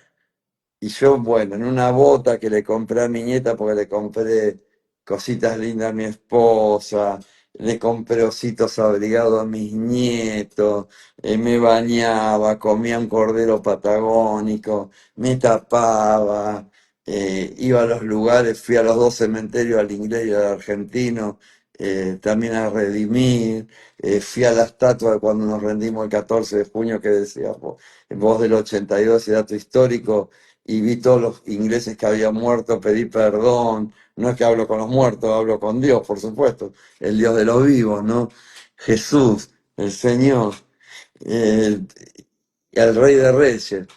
Y yo, bueno, en una bota que le compré a mi nieta porque le compré cositas lindas a mi esposa, le compré ositos abrigados a mis nietos, me bañaba, comía un cordero patagónico, me tapaba, iba a los lugares, fui a los 2 cementerios, al inglés y al argentino, también a redimir, fui a la estatua cuando nos rendimos el 14 de junio que decía, voz del 82 y dato histórico, y vi todos los ingleses que habían muerto, pedí perdón, no es que hablo con los muertos, hablo con Dios, por supuesto, el Dios de los vivos, ¿no? Jesús, el Señor, eh, y al Rey de Reyes.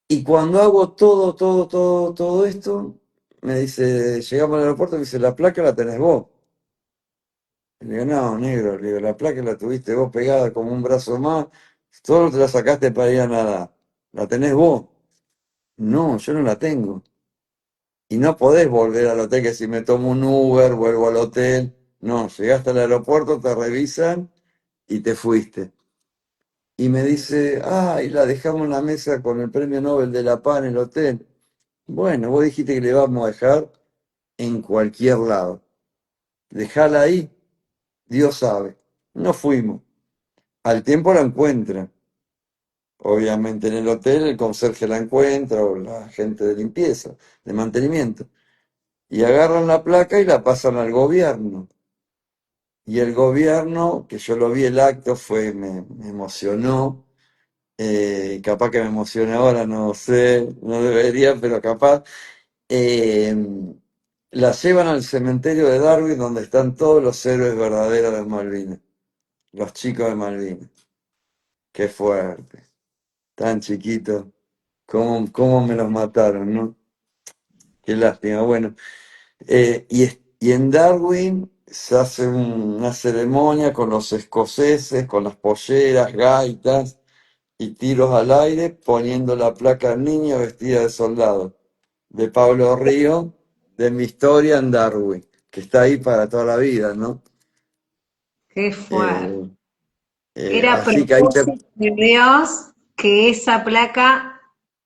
Y cuando hago todo esto, me dice, llegamos al aeropuerto y me dice, la placa la tenés vos. Le digo, no, negro, le digo, la placa la tuviste vos pegada como un brazo más, solo te la sacaste para ir a nadar. ¿La tenés vos? No, yo no la tengo. Y no podés volver al hotel, que si me tomo un Uber, vuelvo al hotel. No, llegaste al aeropuerto, te revisan y te fuiste. Y me dice, y la dejamos en la mesa con el premio Nobel de la Paz en el hotel. Bueno, vos dijiste que le vamos a dejar en cualquier lado. Dejala ahí, Dios sabe. No fuimos. Al tiempo la encuentran. Obviamente en el hotel el conserje la encuentra o la gente de limpieza, de mantenimiento. Y agarran la placa y la pasan al gobierno. Y el gobierno, que yo lo vi el acto, me emocionó. Capaz que me emociona ahora, no sé, no debería, pero capaz. eh, la llevan al cementerio de Darwin donde están todos los héroes verdaderos de Malvinas, los chicos de Malvinas. Qué fuerte, tan chiquitos, cómo me los mataron, ¿no? Qué lástima. Bueno, y en Darwin se hace una ceremonia con los escoceses, con las polleras, gaitas y tiros al aire, poniendo la placa Niña vestida de soldado, de Pablo Río, de Mi historia en Darwin, que está ahí para toda la vida, ¿no? Qué fuerte. Eh, Era así que ahí te... propósito de Dios que esa placa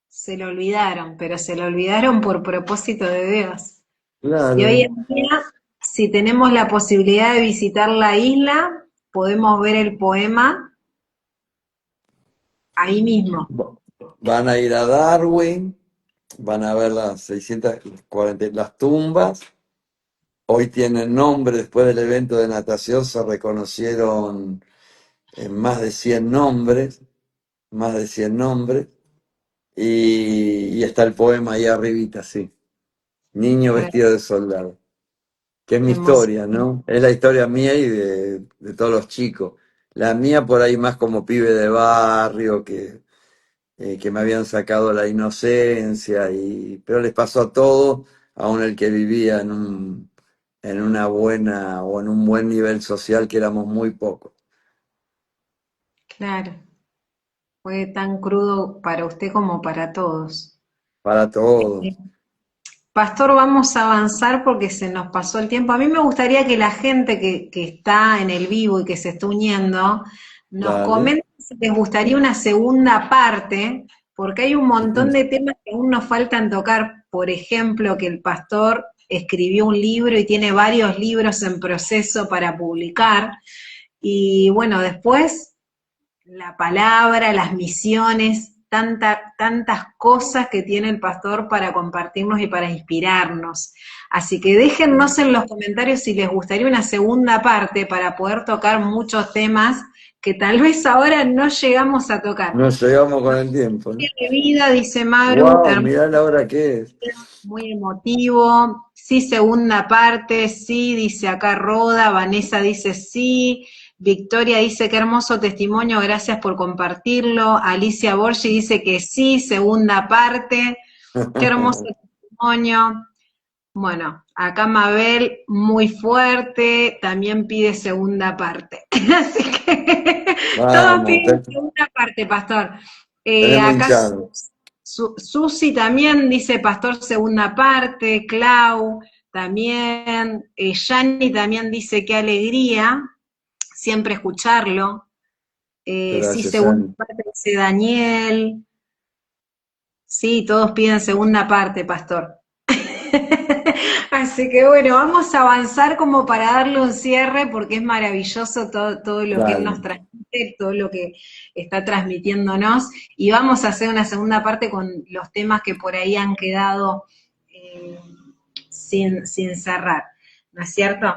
se lo olvidaron, pero se lo olvidaron por propósito de Dios. Y hoy Claro. en día, si tenemos la posibilidad de visitar la isla, podemos ver el poema ahí mismo. Van a ir a Darwin, van a ver las 640, las tumbas. Hoy tienen nombre, después del evento de natación se reconocieron más de 100 nombres, más de 100 nombres, y está el poema ahí arribita, sí. Niño Bueno, vestido de soldado. Que es mi historia, emocionante. ¿no? Es la historia mía y de todos los chicos. La mía por ahí más como pibe de barrio, que me habían sacado la inocencia, pero les pasó a todos, aun el que vivía en una buena o en un buen nivel social, que éramos muy pocos, Claro, fue tan crudo para usted como para todos. para todos. Pastor, vamos a avanzar porque se nos pasó el tiempo. A mí me gustaría que la gente que está en el vivo y que se está uniendo nos Dale. comente si les gustaría una segunda parte, porque hay un montón de temas que aún nos faltan tocar. Por ejemplo, que el pastor escribió un libro y tiene varios libros en proceso para publicar. Y bueno, después la palabra, las misiones, tantas cosas que tiene el pastor para compartirnos y para inspirarnos. Así que déjennos en los comentarios si les gustaría una segunda parte para poder tocar muchos temas que tal vez ahora no llegamos a tocar. Nos llegamos con el tiempo, ¿no? De vida, dice Maru, ¡Wow! hermoso, Mirá la hora que es. muy emotivo. Sí, segunda parte, sí, dice acá Roda, Vanessa dice sí, Victoria dice qué hermoso testimonio, gracias por compartirlo. Alicia Borgi dice que sí, segunda parte, qué hermoso testimonio. Bueno, acá Mabel, muy fuerte, también pide segunda parte. Así que todos Vamos, piden segunda parte, Pastor. tenemos Acá hinchado. Susi también dice Pastor segunda parte, Clau también, Yani también dice qué alegría siempre escucharlo. Sí, Gracias, segunda Ani. parte dice Daniel. Sí, todos piden segunda parte, Pastor. Así que bueno, vamos a avanzar como para darle un cierre porque es maravilloso todo lo que él nos Dale. transmite, todo lo que está transmitiéndonos y vamos a hacer una segunda parte con los temas que por ahí han quedado eh, sin cerrar, ¿no es cierto?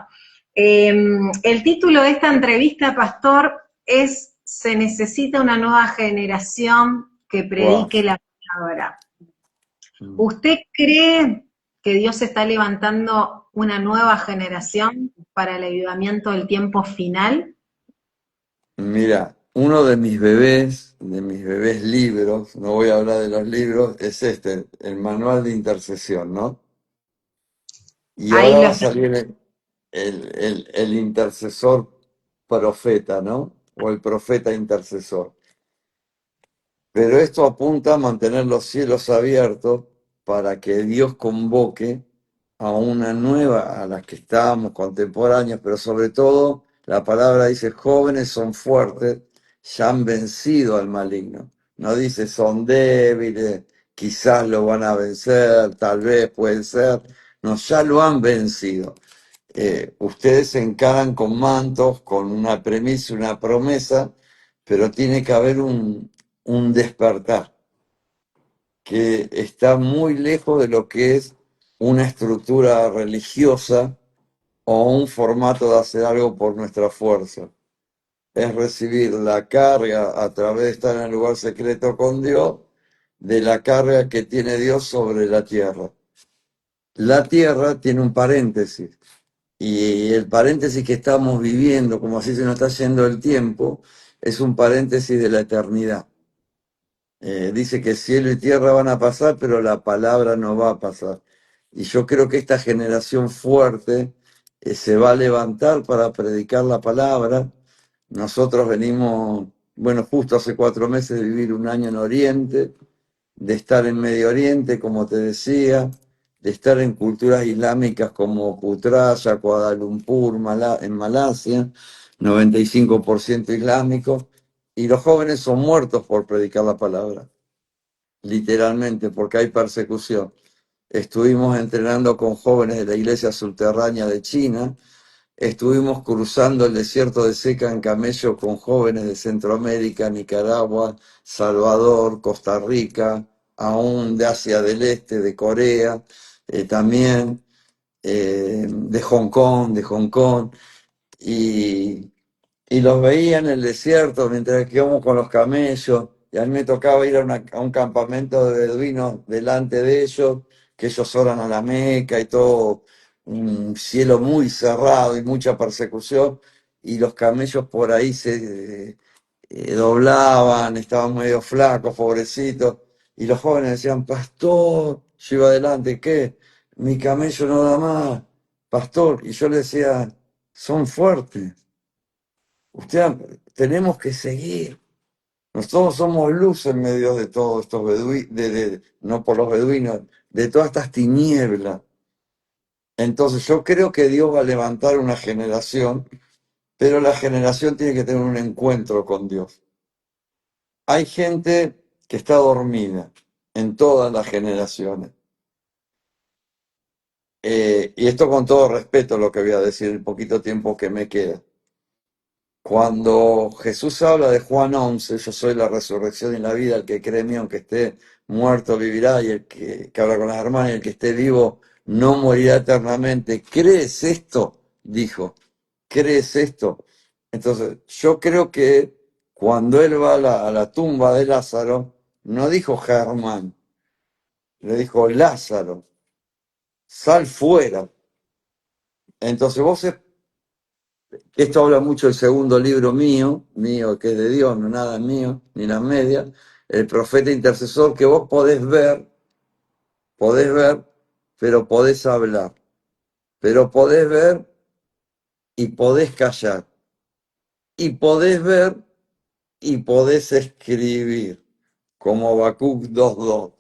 El título de esta entrevista, Pastor, es Se necesita una nueva generación que Wow. predique la palabra. ¿Usted cree que Dios está levantando una nueva generación para el avivamiento del tiempo final? Mira, uno de mis bebés libros, no voy a hablar de los libros, es este, el manual de intercesión, ¿no? Y Ahí ahora lo va a está. salir el intercesor profeta, ¿no? O el profeta intercesor. Pero esto apunta a mantener los cielos abiertos para que Dios convoque a una nueva, a las que estábamos contemporáneas, pero sobre todo la palabra dice, jóvenes son fuertes, ya han vencido al maligno. No dice son débiles, quizás lo van a vencer, tal vez pueden ser. No, ya lo han vencido. Ustedes se encaran con mantos, con una premisa, una promesa, pero tiene que haber un despertar que está muy lejos de lo que es una estructura religiosa o un formato de hacer algo por nuestra fuerza. Es recibir la carga a través de estar en el lugar secreto con Dios, de la carga que tiene Dios sobre la tierra. La tierra tiene un paréntesis. Y el paréntesis que estamos viviendo, como así se nos está yendo el tiempo, es un paréntesis de la eternidad. Dice que cielo y tierra van a pasar, pero la palabra no va a pasar. Y yo creo que esta generación fuerte se va a levantar para predicar la palabra. Nosotros venimos, bueno, justo hace 4 meses de vivir un año en Oriente, de estar en Medio Oriente, como te decía, de estar en culturas islámicas como Putraya, Kuala Lumpur, en Malasia, 95% islámicos, y los jóvenes son muertos por predicar la palabra, literalmente, porque hay persecución. Estuvimos entrenando con jóvenes de la iglesia subterránea de China. Estuvimos cruzando el desierto de Seca en camello con jóvenes de Centroamérica, Nicaragua, Salvador, Costa Rica, aún de Asia del Este, de Corea, también de Hong Kong, y, y los veía en el desierto mientras que íbamos con los camellos, y a mí me tocaba ir a un campamento de beduinos delante de ellos, que ellos oran a la Meca y todo, un cielo muy cerrado y mucha persecución, y los camellos por ahí se doblaban, estaban medio flacos, pobrecitos, y los jóvenes decían, pastor, yo iba adelante, ¿qué? Mi camello no da más, pastor, y yo le decía, son fuertes. Tenemos que seguir. Nosotros somos luz en medio de todos estos beduinos, no por los beduinos, de todas estas tinieblas. Entonces yo creo que Dios va a levantar una generación, pero la generación tiene que tener un encuentro con Dios. Hay gente que está dormida en todas las generaciones. Y esto con todo respeto lo que voy a decir, el poquito tiempo que me queda. Cuando Jesús habla de Juan 11, yo soy la resurrección y la vida, el que cree en mí, aunque esté muerto, vivirá, y el que habla con las hermanas, y el que esté vivo no morirá eternamente. ¿Crees esto? Dijo, ¿crees esto? Entonces, yo creo que cuando él va a la tumba de Lázaro, no dijo Germán, le dijo Lázaro, sal fuera. Entonces esto habla mucho del segundo libro mío que es de Dios, no nada mío, ni las medias, el profeta intercesor que vos podés ver, pero podés hablar, pero podés ver y podés callar, y podés ver y podés escribir, como Habacuc 2:2.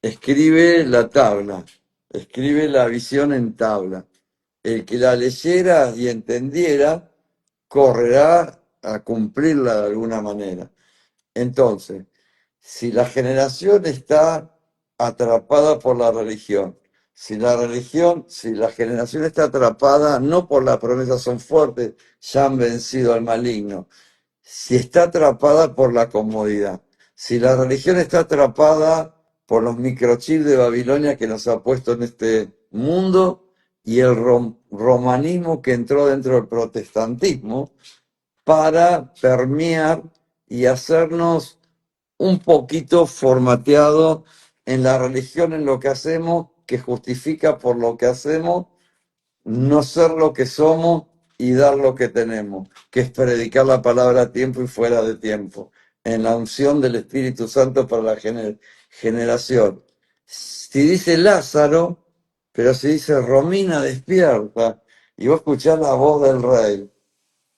Escribe la tabla, escribe la visión en tabla. El que la leyera y entendiera, correrá a cumplirla de alguna manera. Entonces, si la generación está atrapada por la religión, si la generación está atrapada no por la promesa, son fuertes, ya han vencido al maligno, si está atrapada por la comodidad, si la religión está atrapada por los microchips de Babilonia que nos ha puesto en este mundo, y el romanismo que entró dentro del protestantismo para permear y hacernos un poquito formateado en la religión, en lo que hacemos, que justifica por lo que hacemos no ser lo que somos y dar lo que tenemos, que es predicar la palabra a tiempo y fuera de tiempo, en la unción del Espíritu Santo para la generación. Si dice Lázaro, pero si dice Romina despierta, y vos escuchás la voz del rey,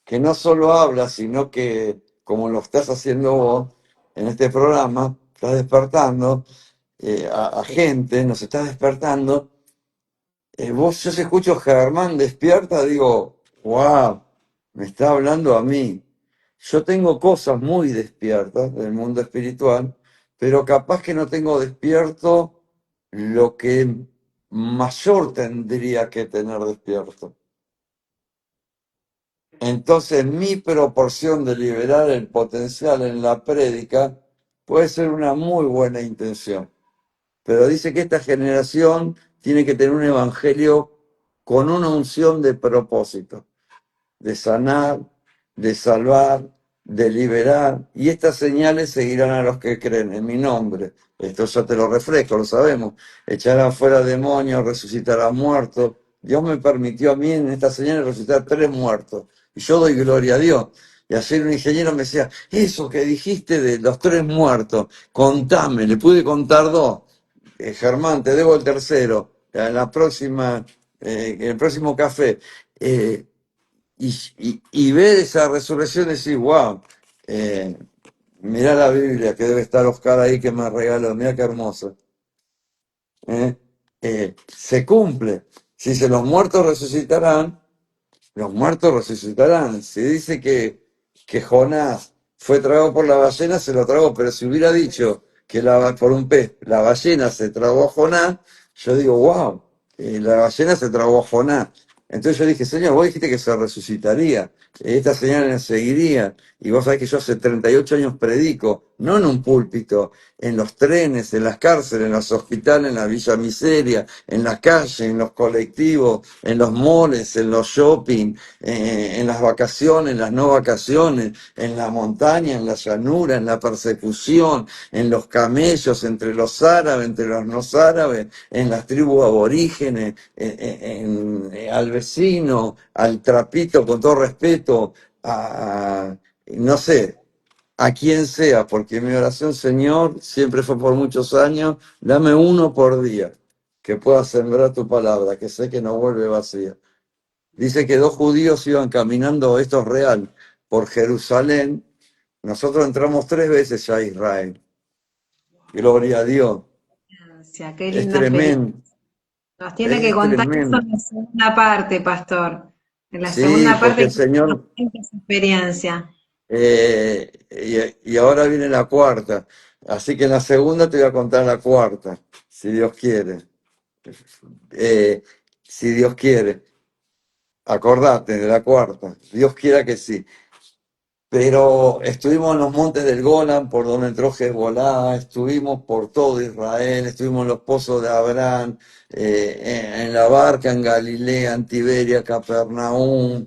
que no solo habla, sino que, como lo estás haciendo vos en este programa, estás despertando a gente, nos estás despertando. Vos, yo se escucho Germán despierta, digo, wow, me está hablando a mí. Yo tengo cosas muy despiertas del mundo espiritual, pero capaz que no tengo despierto lo que mayor tendría que tener despierto. Entonces, mi proporción de liberar el potencial en la prédica puede ser una muy buena intención. Pero dice que esta generación tiene que tener un evangelio con una unción de propósito, de sanar, de salvar, de liberar. Y estas señales seguirán a los que creen en mi nombre. Esto ya te lo refresco, lo sabemos. Echarán fuera demonios, resucitarán muertos. Dios me permitió a mí en estas señales resucitar 3 muertos. Y yo doy gloria a Dios. Y ayer un ingeniero me decía, eso que dijiste de los 3 muertos, contame, le pude contar 2. Germán, te debo el tercero, en la próxima, el próximo café. Eh, y ver esa resurrección y decir, wow, mirá la Biblia que debe estar Oscar ahí que me regaló, mirá qué hermoso. Se cumple. Si dice los muertos resucitarán, los muertos resucitarán. Si dice que Jonás fue tragado por la ballena, se lo tragó, pero si hubiera dicho que por un pez la ballena se tragó a Jonás, yo digo, wow, la ballena se tragó a Jonás. Entonces yo dije, Señor, vos dijiste que se resucitaría, esta señal seguiría, y vos sabés que yo hace 38 años predico, no en un púlpito, en los trenes, en las cárceles, en los hospitales, en la Villa Miseria, en las calles, en los colectivos, en los moles, en los shopping, en las vacaciones, en las no vacaciones, en la montaña, en la llanura, en la persecución, en los camellos, entre los árabes, entre los no árabes, en las tribus aborígenes, al vecino, al trapito, con todo respeto, no sé, a quien sea, porque mi oración, Señor, siempre fue por muchos años, dame uno por día, que pueda sembrar tu palabra, que sé que no vuelve vacía. Dice que 2 judíos iban caminando, esto es real, por Jerusalén. Nosotros entramos 3 veces ya a Israel. Gloria a Dios. Qué Es linda experiencia. tremendo, Nos tiene que es contar eso tremendo. en la segunda parte, Pastor. En la Sí, segunda porque parte el que nos Señor, cuente su experiencia. y ahora viene la cuarta. Así que en la segunda te voy a contar la cuarta, si Dios quiere. Si Dios quiere. Acordate de la cuarta. Dios quiera que sí. Pero estuvimos en los montes del Golán, por donde entró Hezbolá, estuvimos por todo Israel, estuvimos en los pozos de Abraham, en la barca en Galilea, en Tiberia, Capernaum,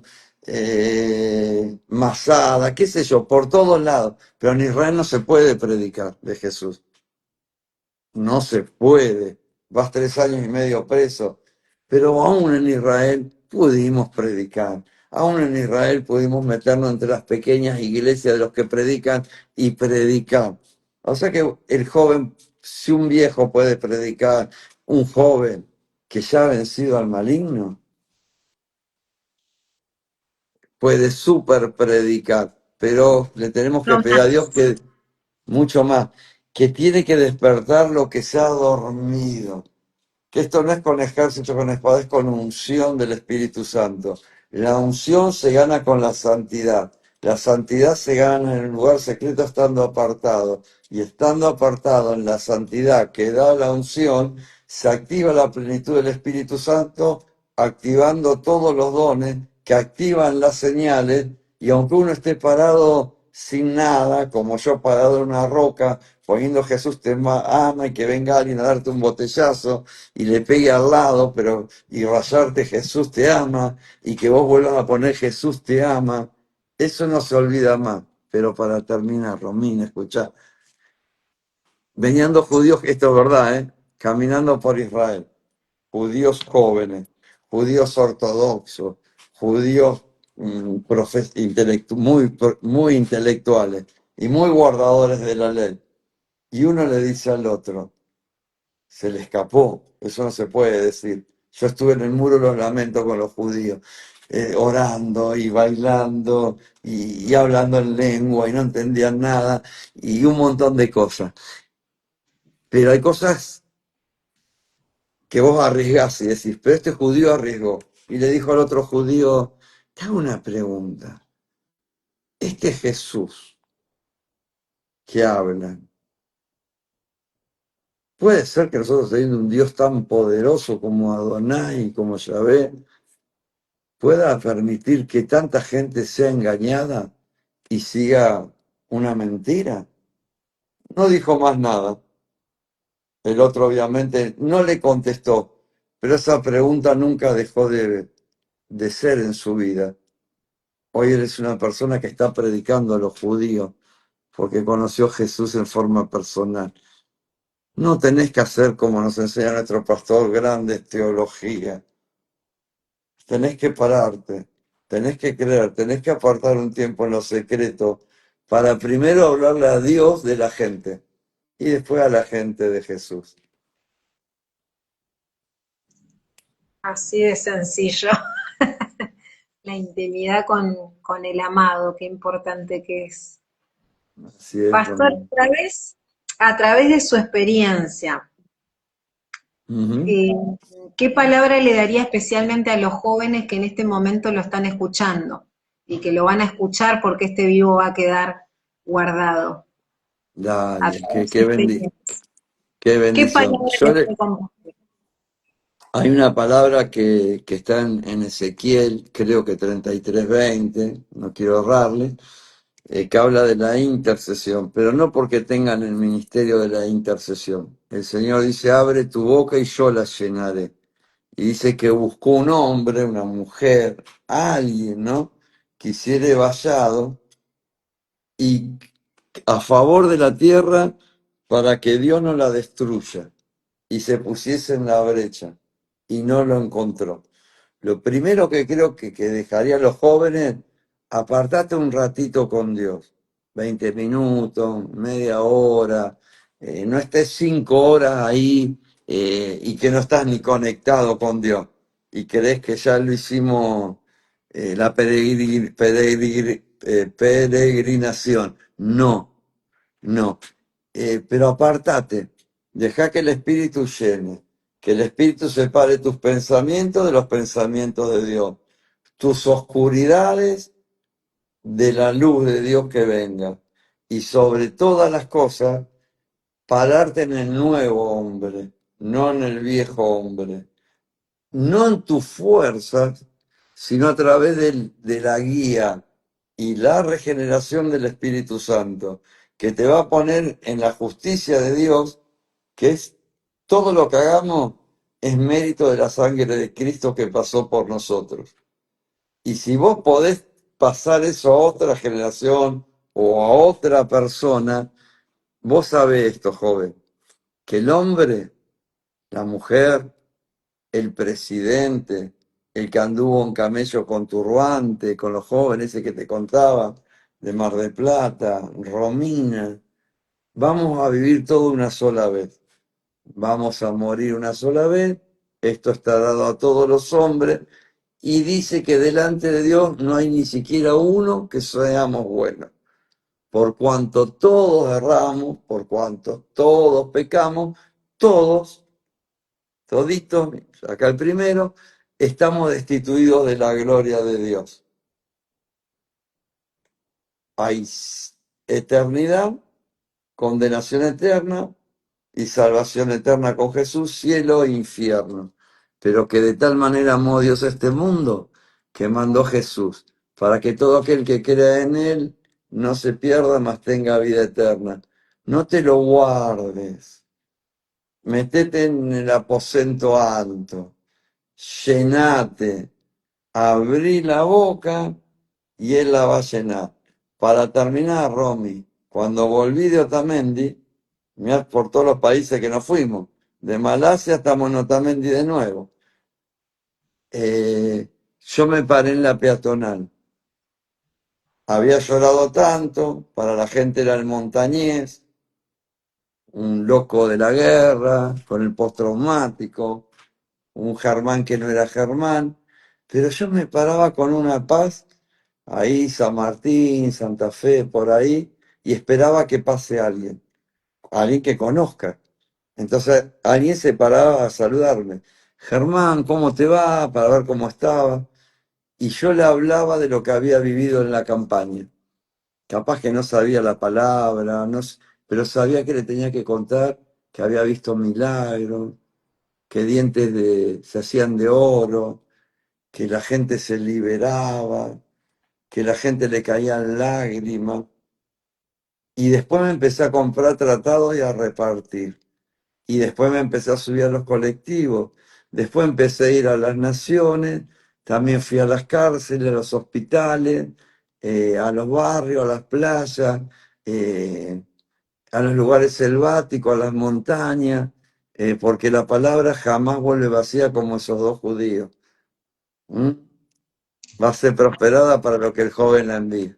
Masada, qué sé yo, por todos lados. Pero en Israel no se puede predicar de Jesús. No se puede. Vas 3 años y medio preso. Pero aún en Israel pudimos predicar. Aún en Israel pudimos meternos entre las pequeñas iglesias de los que predican y predicar. O sea que el joven, si un viejo puede predicar, un joven que ya ha vencido al maligno, puede súper predicar. Pero le tenemos que No pedir a Dios más. que mucho más, que tiene que despertar lo que se ha dormido. Que esto no es con ejército, con espada, es con unción del Espíritu Santo. La unción se gana con la santidad. La santidad se gana en el lugar secreto estando apartado. Y estando apartado en la santidad que da la unción, se activa la plenitud del Espíritu Santo, activando todos los dones que activan las señales. Y aunque uno esté parado sin nada, como yo parado en una roca, poniendo Jesús te ama y que venga alguien a darte un botellazo y le pegue al lado, pero y rayarte Jesús te ama y que vos vuelvas a poner Jesús te ama, eso no se olvida más. Pero para terminar, Romina, escuchá, venían dos judíos, esto es verdad, caminando por Israel, judíos jóvenes, judíos ortodoxos, judíos muy intelectuales y muy guardadores de la ley. Y uno le dice al otro, se le escapó, eso no se puede decir. Yo estuve en el muro de los lamentos con los judíos, orando y bailando y hablando en lengua y no entendían nada y un montón de cosas. Pero hay cosas que vos arriesgás y decís, pero este judío arriesgó. Y le dijo al otro judío, te hago una pregunta. Este Jesús que habla, ¿puede ser que nosotros teniendo un Dios tan poderoso como Adonai, como Yahvé, pueda permitir que tanta gente sea engañada y siga una mentira? No dijo más nada. El otro obviamente no le contestó, pero esa pregunta nunca dejó de ser en su vida. Hoy eres una persona que está predicando a los judíos porque conoció a Jesús en forma personal. No tenés que hacer como nos enseña nuestro pastor, grandes teologías. Tenés que pararte, tenés que creer, tenés que apartar un tiempo en lo secreto para primero hablarle a Dios de la gente y después a la gente de Jesús. Así de sencillo. La intimidad con el amado, qué importante que es. Así es, Pastor, Román. a través de su experiencia, Ujú. eh, ¿qué palabra le daría especialmente a los jóvenes que en este momento lo están escuchando y que lo van a escuchar porque este vivo va a quedar guardado a Dale, través de su qué experiencia? ¿Qué bendición. palabra le puede compartir? Hay una palabra que está en Ezequiel, creo que 33:20, no quiero errarle, que habla de la intercesión, pero no porque tengan el ministerio de la intercesión. El Señor dice, abre tu boca y yo la llenaré. Y dice que buscó un hombre, una mujer, alguien, ¿no? Que hiciera vallado y a favor de la tierra para que Dios no la destruya y se pusiese en la brecha y no lo encontró. Lo primero que creo que dejaría a los jóvenes, apartate un ratito con Dios, 20 minutos, media hora, no estés 5 horas ahí y que no estás ni conectado con Dios y crees que ya lo hicimos la peregrinación. No, no. Pero apartate, deja que el Espíritu llene, que el Espíritu separe tus pensamientos de los pensamientos de Dios, tus oscuridades de la luz de Dios que venga. Y sobre todas las cosas, pararte en el nuevo hombre, no en el viejo hombre. No en tus fuerzas, sino a través de la guía y la regeneración del Espíritu Santo, que te va a poner en la justicia de Dios, que es todo lo que hagamos es mérito de la sangre de Cristo que pasó por nosotros. Y si vos podés pasar eso a otra generación o a otra persona, vos sabés esto, joven, que el hombre, la mujer, el presidente, el que anduvo en camello con turbante, con los jóvenes ese que te contaba, de Mar del Plata, Romina, vamos a vivir todo una sola vez. Vamos a morir una sola vez, esto está dado a todos los hombres, y dice que delante de Dios no hay ni siquiera uno que seamos buenos. Por cuanto todos erramos, por cuanto todos pecamos, todos, toditos, acá el primero, estamos destituidos de la gloria de Dios. Hay eternidad, condenación eterna y salvación eterna con Jesús, cielo e infierno. Pero que de tal manera amó Dios a este mundo que mandó Jesús, para que todo aquel que crea en Él no se pierda, mas tenga vida eterna. No te lo guardes. Metete en el aposento alto, llenate, abrí la boca y él la va a llenar. Para terminar, Romy, cuando volví de Otamendi, mirá por todos los países que nos fuimos, de Malasia estamos en Otamendi de nuevo. Yo me paré en la peatonal. Había llorado tanto, para la gente era el montañés, un loco de la guerra, con el postraumático, un Germán que no era Germán, pero yo me paraba con una paz, ahí San Martín, Santa Fe, por ahí, y esperaba que pase alguien que conozca. Entonces alguien se paraba a saludarme. Germán, ¿cómo te va? Para ver cómo estaba. Y yo le hablaba de lo que había vivido en la campaña. Capaz que no sabía la palabra, pero sabía que le tenía que contar que había visto milagros, que se hacían de oro, que la gente se liberaba, que la gente le caían lágrimas. Y después me empecé a comprar tratados y a repartir. Y después me empecé a subir a los colectivos. Después empecé a ir a las naciones, también fui a las cárceles, a los hospitales, a los barrios, a las playas, eh, a los lugares selváticos, a las montañas, porque la palabra jamás vuelve vacía como esos dos judíos. ¿Mm? Va a ser prosperada para lo que el joven la envíe.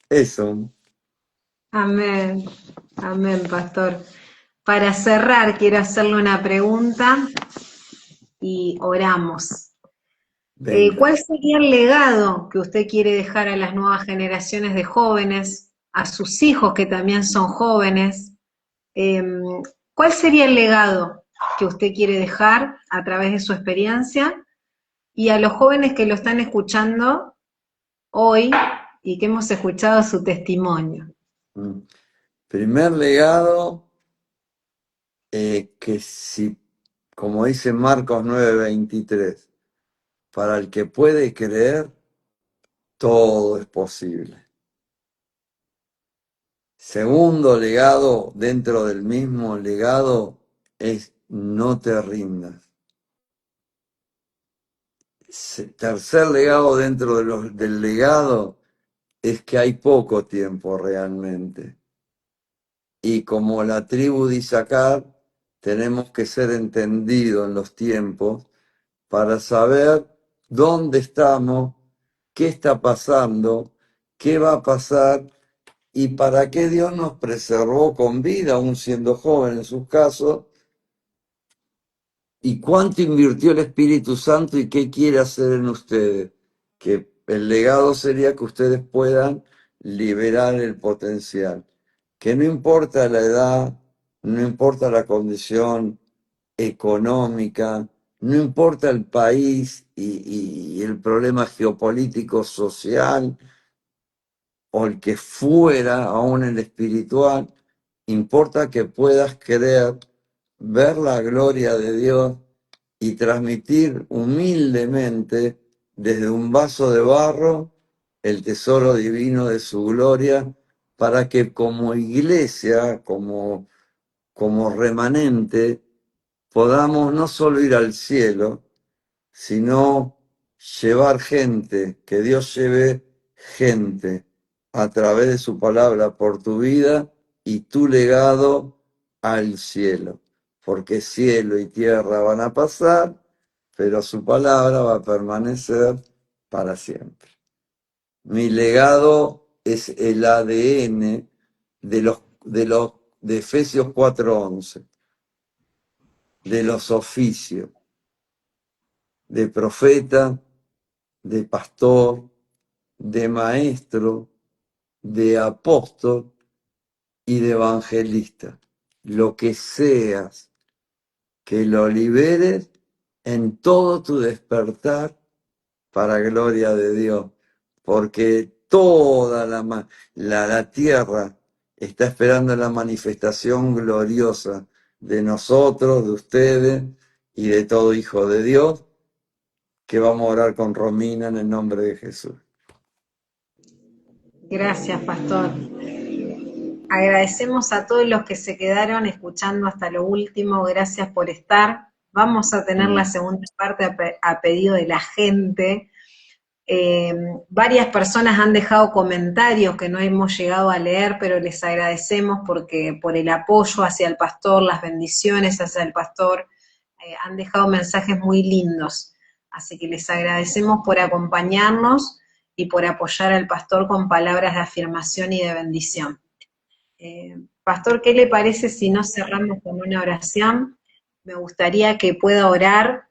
Eso, Amén, amén, pastor. Para cerrar, quiero hacerle una pregunta y oramos. venga. ¿Cuál sería el legado que usted quiere dejar a las nuevas generaciones de jóvenes, a sus hijos que también son jóvenes? Eh, ¿Cuál sería el legado que usted quiere dejar a través de su experiencia y a los jóvenes que lo están escuchando hoy y que hemos escuchado su testimonio? Mm. Primer legado, que si, como dice Marcos 9:23, para el que puede creer, todo es posible. Segundo legado, dentro del mismo legado, es no te rindas. Tercer legado dentro del legado es que hay poco tiempo realmente. Y como la tribu de Isaacar, tenemos que ser entendidos en los tiempos para saber dónde estamos, qué está pasando, qué va a pasar y para qué Dios nos preservó con vida, aún siendo joven en sus casos, y cuánto invirtió el Espíritu Santo y qué quiere hacer en ustedes. Que el legado sería que ustedes puedan liberar el potencial. Que no importa la edad, no importa la condición económica, no importa el país y el problema geopolítico, social, o el que fuera, aún el espiritual, importa que puedas querer ver la gloria de Dios y transmitir humildemente desde un vaso de barro el tesoro divino de su gloria, para que como iglesia, como remanente, podamos no solo ir al cielo, sino llevar gente, que Dios lleve gente a través de su palabra por tu vida y tu legado al cielo. Porque cielo y tierra van a pasar, pero su palabra va a permanecer para siempre. Mi legado es el ADN de Efesios 4:11, de los oficios, de profeta, de pastor, de maestro, de apóstol y de evangelista. Lo que seas, que lo liberes en todo tu despertar para gloria de Dios, porque toda la tierra está esperando la manifestación gloriosa de nosotros, de ustedes y de todo hijo de Dios, que vamos a orar con Romina en el nombre de Jesús. Gracias, pastor. Agradecemos a todos los que se quedaron escuchando hasta lo último. Gracias por estar. Vamos a tener la segunda parte a pedido de la gente. Varias personas han dejado comentarios que no hemos llegado a leer, pero les agradecemos porque por el apoyo hacia el pastor, las bendiciones hacia el pastor, han dejado mensajes muy lindos. Así que les agradecemos por acompañarnos y por apoyar al pastor con palabras de afirmación y de bendición. Pastor, ¿qué le parece si nos cerramos con una oración? Me gustaría que pueda orar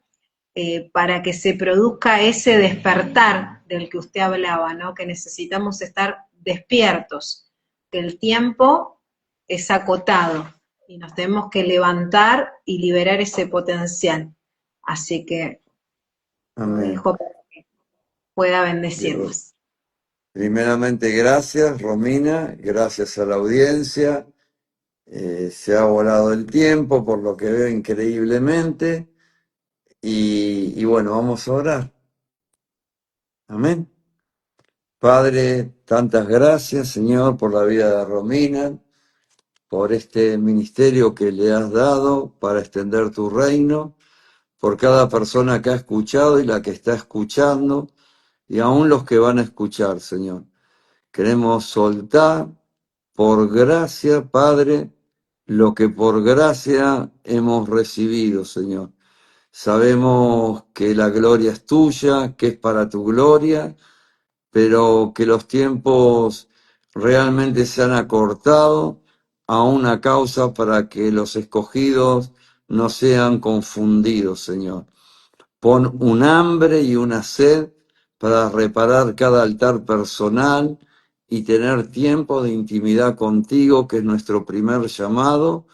para que se produzca ese despertar del que usted hablaba, ¿no? Que necesitamos estar despiertos, que el tiempo es acotado y nos tenemos que levantar y liberar ese potencial. Así que lo Amén. dejo para que pueda Dios. bendecirnos. Primeramente, gracias, Romina, gracias a la audiencia. Se ha volado el tiempo, por lo que veo, increíblemente. Y bueno, vamos a orar. Amén. Padre, tantas gracias, Señor, por la vida de Romina, por este ministerio que le has dado para extender tu reino, por cada persona que ha escuchado y la que está escuchando, y aún los que van a escuchar, Señor. Queremos soltar por gracia, Padre, lo que por gracia hemos recibido, Señor. Sabemos que la gloria es tuya, que es para tu gloria, pero que los tiempos realmente se han acortado a una causa para que los escogidos no sean confundidos, Señor. Pon un hambre y una sed para reparar cada altar personal y tener tiempo de intimidad contigo, que es nuestro primer llamado,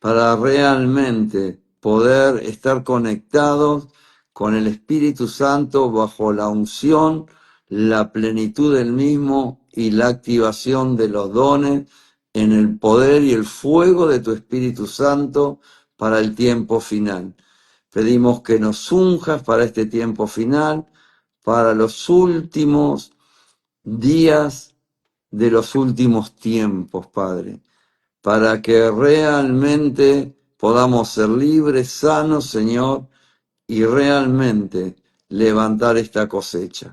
para realmente poder estar conectados con el Espíritu Santo bajo la unción, la plenitud del mismo y la activación de los dones en el poder y el fuego de tu Espíritu Santo para el tiempo final. Pedimos que nos unjas para este tiempo final, para los últimos días de los últimos tiempos, Padre, para que realmente podamos ser libres, sanos, Señor, y realmente levantar esta cosecha.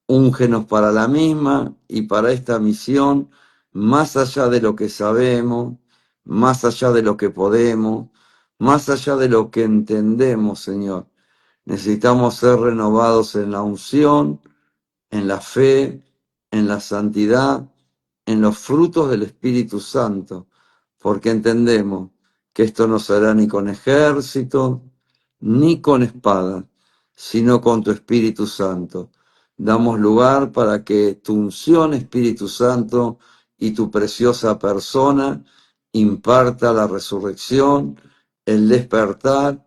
Úngenos para la misma y para esta misión, más allá de lo que sabemos, más allá de lo que podemos, más allá de lo que entendemos, Señor. Necesitamos ser renovados en la unción, en la fe, en la santidad, en los frutos del Espíritu Santo, porque entendemos que esto no será ni con ejército, ni con espada, sino con tu Espíritu Santo. Damos lugar para que tu unción, Espíritu Santo, y tu preciosa persona imparta la resurrección, el despertar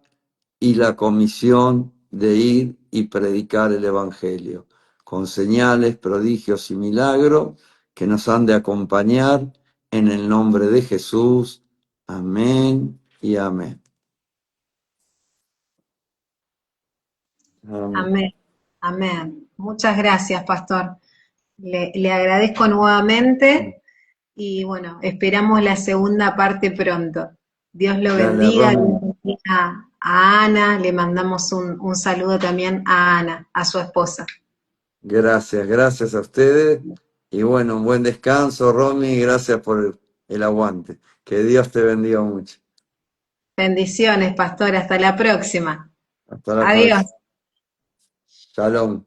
y la comisión de ir y predicar el Evangelio, con señales, prodigios y milagros que nos han de acompañar en el nombre de Jesús. Amén y amén. Amén. Amén, amén. Muchas gracias, pastor. Le agradezco nuevamente y bueno, esperamos la segunda parte pronto. Dios lo Dale, bendiga, Dios Romy. bendiga a Ana, le mandamos un saludo también a Ana, a su esposa. Gracias, gracias a ustedes. Y bueno, un buen descanso, Romy. Gracias por el aguante. Que Dios te bendiga mucho. Bendiciones, pastor, hasta la próxima. Hasta la Adiós. próxima. Shalom.